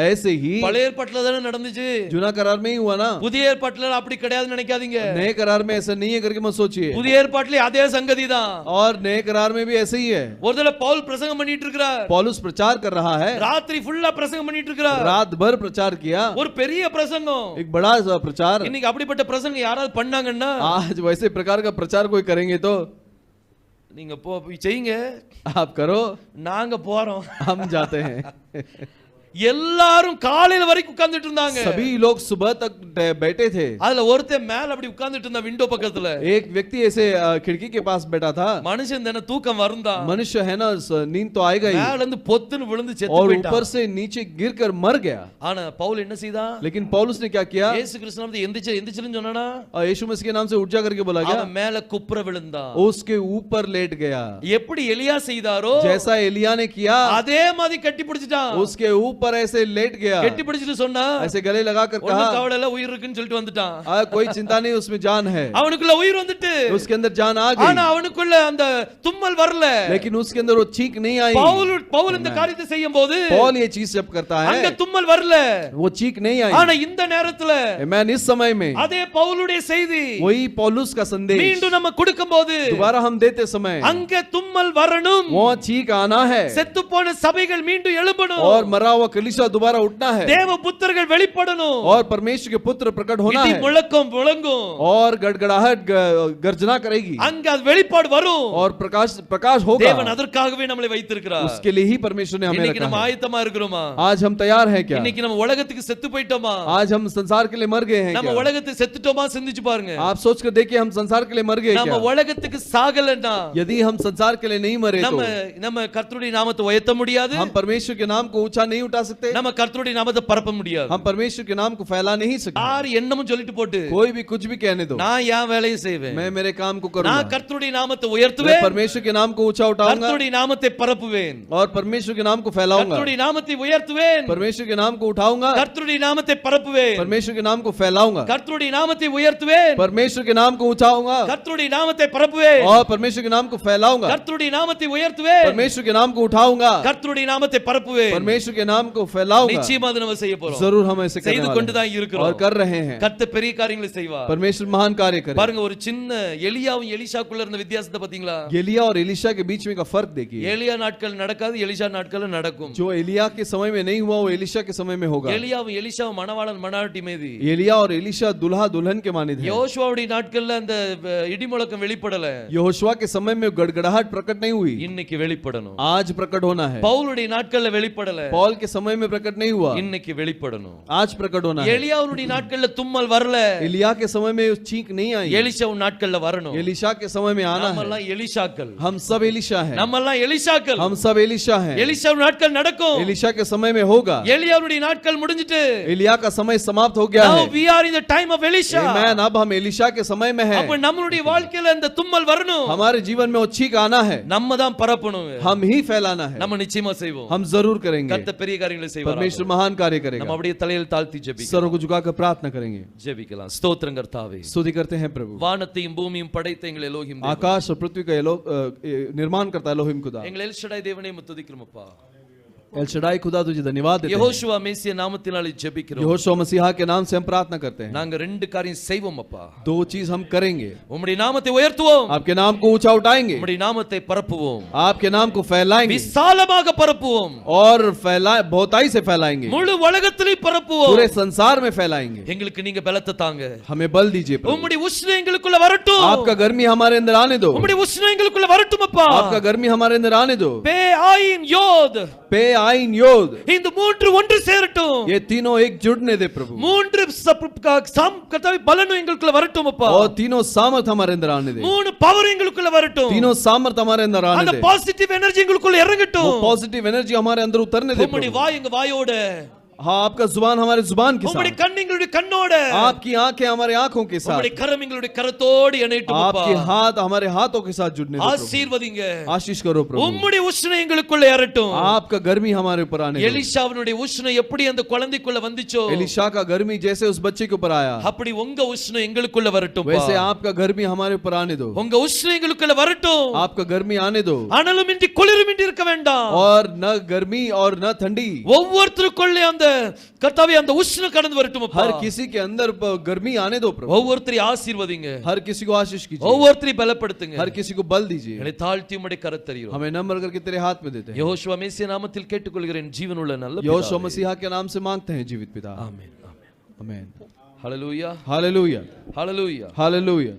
ऐसे ही பழைய ஏற்பாட்டுல தானே நடந்துச்சு. जूना करार में ही हुआ ना, புதிய ஏற்பாட்டுல அப்படி கிடையாது நினைக்காதீங்க. नए करार में ऐसा नहीं है करके मत सोचिए। புதிய ஏற்பாட்டுல அதே சங்கதி தான். और नए करार में भी ऐसे ही है। ஒரு தடவை பவுல் பிரசங்கம் பண்ணிட்டு இருக்கிறார். पौलुस प्रचार कर रहा है, ராத்திரி ஃபுல்லா பிரசங்கம் பண்ணிட்டு இருக்கிறார். रात भर प्रचार किया, ஒரு பெரிய பிரசங்கம். एक बड़ा सा प्रचार। இன்னைக்கு அப்படிப்பட்ட பிரசங்கம் யாராவது பண்ணாங்கன்னா आज वैसे प्रकार का प्रचार कोई करेंगे तो நீங்க போய் செய்யுங்க, आप करो, நாங்க போறோம். हम जाते हैं। எல்லாரும் காலையில வரைக்கும் உட்கார்ந்துட்டு இருந்தாங்க. सभी लोग सुबह तक बैठे थे। அதுல ஒருத்தன் மேல அப்படி உட்கார்ந்துட்டு இருந்தா விண்டோ பக்கத்துல. एक व्यक्ति ऐसे खिड़की के पास बैठा था। மனுஷன் தான தூக்கம் வருந்தா, मनुष्य है ना, नींद तो आएगा ही, மேல இருந்து பொத்துன்னு விழுந்து செத்து और போயிட்டான். ऊपर से नीचे गिरकर मर गया। ஆனா பவுல் என்ன செய்தா? लेकिन पौलुस ने क्या किया? இயேசு கிறிஸ்து நாமத்தில் எந்திரிச்சுன்னு சொன்னானா, यीशु मसीह के नाम से उठ जा करके बोला गया, அவன் மேல குப்புற விழுந்தான். उसके ऊपर लेट गया। எப்படி எலியா செய்தாரோ जैसा एलिया ने किया, அதே மாதிரி கட்டி பிடிச்சிட்டான். उसके ऊपर ऐसे लेट गया, கட்டி பிடிச்சிட்டு சொன்னா, ऐसे गले लगाकर ஒண்ணும் कहा, கவலை இல்ல, உயிர் இருக்குன்னு சொல்லிட்டு வந்துட்டான். कोई चिंता नहीं, उसमें जान है। அவனுக்குள்ள உயிர் வந்துட்டு, उसके अंदर जान आ ஆனா गई, அவனுக்குள்ள அந்த தும்மல் வரல. लेकिन उसके अंदर वो चीख नहीं आई। பவுல் இந்த காரியத்தை செய்யும்போது पौल ये चीज जब करता அங்க है, தும்மல் வரல, वो चीख नहीं आई। ஆனா இந்த நேரத்துல मैन इस समय में அதே பவுலுடைய செய்தி वही पौलुस का संदेश மீண்டும் நம்ம கொடுக்கும்போது दोबारा हम देते समय அங்க தும்மல் வரணும். वो चीख आना है, செத்து போன சபைகள் மீண்டும் எழும்பணும். और मरा हुआ कलीसिया दोबारा उठना है, தேவ புத்திரர்கள் வெளிப்படணும். और परमेश्वर के पुत्र प्रकट होना இடி है, முழக்கம் முழங்கும். और गड़गड़ाहट गर्जना करेगी, அங்க அது வெளிப்பாடு வரும். और प्रकाश होगा। தேவன் அதற்காகவே நம்மளை வைத்திருக்கிறார். उसके लिए ही परमेश्वर ने हमें இன்னைக்கு रखा நம்ம है। ஆயத்தமா இருக்கிறோமா? आज हम तैयार हैं क्या? இன்னைக்கு நம்ம உலகத்துக்கு செத்து போயிட்டோமா? आज हम संसार के लिए मर गए हैं நம்ம क्या? உலகத்துக்கு செத்துட்டோமா? சிந்திச்சு பாருங்க. आप सोच कर देखिए, हम संसार के लिए मर गए நம்ம क्या? உலகத்துக்கு சாகலன்னா यदि हम संसार के लिए नहीं मरे நம்ம तो நம்ம கர்த்தருடைய நாமத்தை உயர்த்த முடியாது. हम परमेश्वर के नाम को ऊंचा नहीं उठा सकते, நம்ம கர்த்தருடைய நாமத்தை பரப்ப முடியாது. हम परमेश्वर के नाम को फैला नहीं सकते। யார் என்னமும் சொல்லிட்டு போட்டு कोई भी कुछ भी कहने दो, நான் என் வேலையை செய்வேன். मैं मेरे काम को நான் करूंगा, கர்த்தருடைய நாமத்தை मैं உயர்த்துவேன். परमेश्वर के नाम को ऊंचा उठाऊंगा, கர்த்தருடைய நாமத்தை பரப்புவேன். और परमेश्वर के नाम को फैलाऊंगा, கர்த்தருடைய நாமத்தை உயர்த்துவேன். परमेश्वर के नाम को उठाऊंगा, கர்த்தருடைய நாமத்தை பரப்புவேன். परमेश्वर के नाम को फैलाऊंगा, கர்த்தருடைய நாமத்தை உயர்த்துவேன். परमेश्वर के नाम को ऊंचाऊंगा, கர்த்தருடைய நாமத்தை பரப்புவேன். और परमेश्वर के नाम को फैलाऊंगा, கர்த்தருடைய நாமத்தை உயர்த்துவேன். परमेश्वर के नाम को उठाऊंगा, கர்த்தருடைய நாமத்தை பரப்புவேன். परमेश्वर के नाम को फैलाऊंगा। நிச்சயமா அதை நம்ம செய்ய போறோம். जरूर हम ऐसे करने செய்து वाले கொண்டு தான் हैं இருக்கிறோம். और कर रहे हैं। கர்த்தர் பெரிய காரியங்களை செய்வார். परमेश्वर महान कार्य करे। பாருங்க, ஒரு சின்ன எலியாவும் எலிஷாக்குள்ள இருந்த வித்தியாசத்தை பாத்தீங்களா? एलिया और एलिशा के बीच में का फर्क देखिए। எலியா நாட்கள் நடக்காது, எலிஷா நாட்கள் நடக்கும். जो एलिया के समय में नहीं हुआ, वो एलिशा के समय में होगा। எலியாவும் எலிஷாவும் மணவாளன் மணவாட்டி மீதி. एलिया और एलिशा दुल्हा दुल्हन के मानित हैं। யோசுவாவுடைய நாட்கள்ல அந்த இடி முழக்கம் வெளிப்படல. यहोशुआ के समय में गड़गड़ाहट प्रकट नहीं हुई, இன்னைக்கு வெளிப்படணும். आज प्रकट होना है। பவுலுடைய நாட்கள்ல வெளிப்படல. पौल के समय में प्रकट नहीं हुआ, இன்னைக்கு வெளிப்படணும். आज प्रकट होना है। எலியாவுடைய நாட்கள்ல தும்மல் வரல. एलिया के समय में चीख नहीं आई, எலிஷாவுடைய நாட்கள்ல வரணும். एलिशा के समय में आना நம்ம है। எல்லாம் எலிஷாக்கள். हम सब एलिशा हैं, நம்ம எல்லாம் எலிஷாக்கள். हम सब एलिशा हैं। எலிஷாவுடைய நாட்கள் நடக்கும். एलिशा के समय में होगा, எலியாவுடைய நாட்கள் முடிஞ்சிட்டு. एलिया का समय समाप्त हो गया Now है। we are in the time of Elisha. आमेन। अब हम एलिशा के समय में हैं। அப்ப நம்மளுடைய வாழ்க்கையில இந்த தும்மல் வரணும். हमारे जीवन में वो चीख आना है, நம்ம தான் பரப்பணும். हम ही फैलाना है। நம்ம நிச்சயமா செய்வோம். हम जरूर करेंगे। கர்த்தர் பெரிய காரியங்களை செய்வார். परमेश्वर महान कार्य நம்ம करेगा। அப்படியே தலையில் தாழ்த்தி ஜெபிக்கலாம். सरों को झुकाकर प्रार्थना करेंगे। ஜெபிக்கலாம். ஸ்தோத்திரம் கர்த்தாவே. स्तुति करते हैं प्रभु। வானத்தையும் பூமியும் படைத்த எங்கள் எலோகிம் தேவனே. आकाश और पृथ्वी का निर्माण करता है एलोहिम खुदा। எங்கள் எல் ஷடாய் தேவனே, உம்மை துதிக்கிறோம் அப்பா. एल शडाई खुदा तुझे धन्यवाद देते हैं। யெகோஷுவா மேசிய நாமத்தினாலே ஜெபிக்கிறோம். यहोशू मसीहा के नाम से हम प्रार्थना करते हैं। நாங்க ரெண்டு காரியம் செய்வோம் அப்பா. दो चीज हम करेंगे। உம்முடைய நாமத்தை உயர்த்துவோம். आपके नाम को ऊंचा उठाएंगे। உம்முடைய நாமத்தை பரப்புவோம். आपके नाम को फैलाएंगे விசாலமாக பரப்புவோம். और बहुताई से फैलाएंगे। முழு உலகத்திலே பரப்புவோம். पूरे संसार में फैलाएंगे। எங்களுக்கு நீங்க பலத்தை தாங்க. हमें बल दीजिए प्रभु। உம்முடைய உஷ்ணம் எங்களுக்குள்ள வரட்டும். आपका गर्मी हमारे अंदर आने दो। உம்முடைய உஷ்ணம் எங்களுக்குள்ள வரட்டும் அப்பா. आपका गर्मी हमारे अंदर आने दो। பே ஆயின் யோத். पे आइन योद, இந்த மூன்று ஒன்று சேரட்டும். ये तीनों एक जुड़ने दे प्रभु। மூன்று கர்த்தாவே பலனும் எங்களுக்குள்ள வரட்டும் அப்பா. और तीनों सामर्थ हमारे अंदर आने दे। மூணு பவர் எங்களுக்குள்ள வரட்டும். तीनों सामर्थ हमारे अंदर आने அந்த दे। பாசிட்டிவ் எனர்ஜி எங்களுக்குள்ள இறங்கட்டும். वो पॉजिटिव एनर्जी हमारे अंदर उतरने दे உம்முடைய प्रभु। வாய் எங்க வாயோட, हाँ, आपका जुबान हमारे जुबान के உம்முடைய साथ, கண் எங்களுடைய கண்ணோட, आपकी आंखें हमारे आंखों के साथ, உம்முடைய கரம் எங்களுடைய கரத்தோடு இணையட்டும் அப்பா. आपके हाथ हमारे हाथों के साथ जुड़ने दे प्रभु। ஆசீர்வதிங்க. आशीष करो प्रभु। உம்முடைய உஷ்ணம் எங்களுக்குள்ள ஏறட்டும். आपका गर्मी हमारे ऊपर आने दो। எலிஷாவினுடைய உஷ்ணம் எப்படி அந்த குழந்தைக்குள்ள வந்துச்சோ, एलिशा का गर्मी जैसे उस बच्चे के ऊपर आया, அப்படி உங்க உஷ்ணம் எங்களுக்குள்ள வரட்டும். वैसे आपका गर्मी हमारे ऊपर आने दो। உங்க உஷ்ணம் எங்களுக்குள்ள வரட்டும். आपका गर्मी आने दो। அனலுமின்றி குளிருமின்றி இருக்க வேண்டாம். और न गर्मी और न ठंडी, ஒவ்வொருத்தருக்குள்ள அந்த கர்த்தாவே அந்த உஷ்ணம் கடந்து வரட்டும் அப்பா. हर किसी के अंदर गर्मी आने दो प्रभु। ஒவ்வொருத்தரையும் ஆசீர்வதிங்க. हर किसी को आशीष कीजिए। ஒவ்வொருத்தரையும் பலப்படுத்துங்க. हर किसी को बल दीजिए। என்னை தாழ்த்தி உம்முடைய கரத்தறியும். हमें नम्र करके तेरे हाथ में देते हैं। யெகோஷுவா மேசியா நாமத்தில் கேட்டுக்கொள்கிறேன் ஜீவனுள்ள நல்ல यहोशू मसीहा के नाम से मांगते हैं जीवित पिता। ஆமென். आमेन। ஹalleluya. हालेलुया, ஹalleluya. हालेलुया।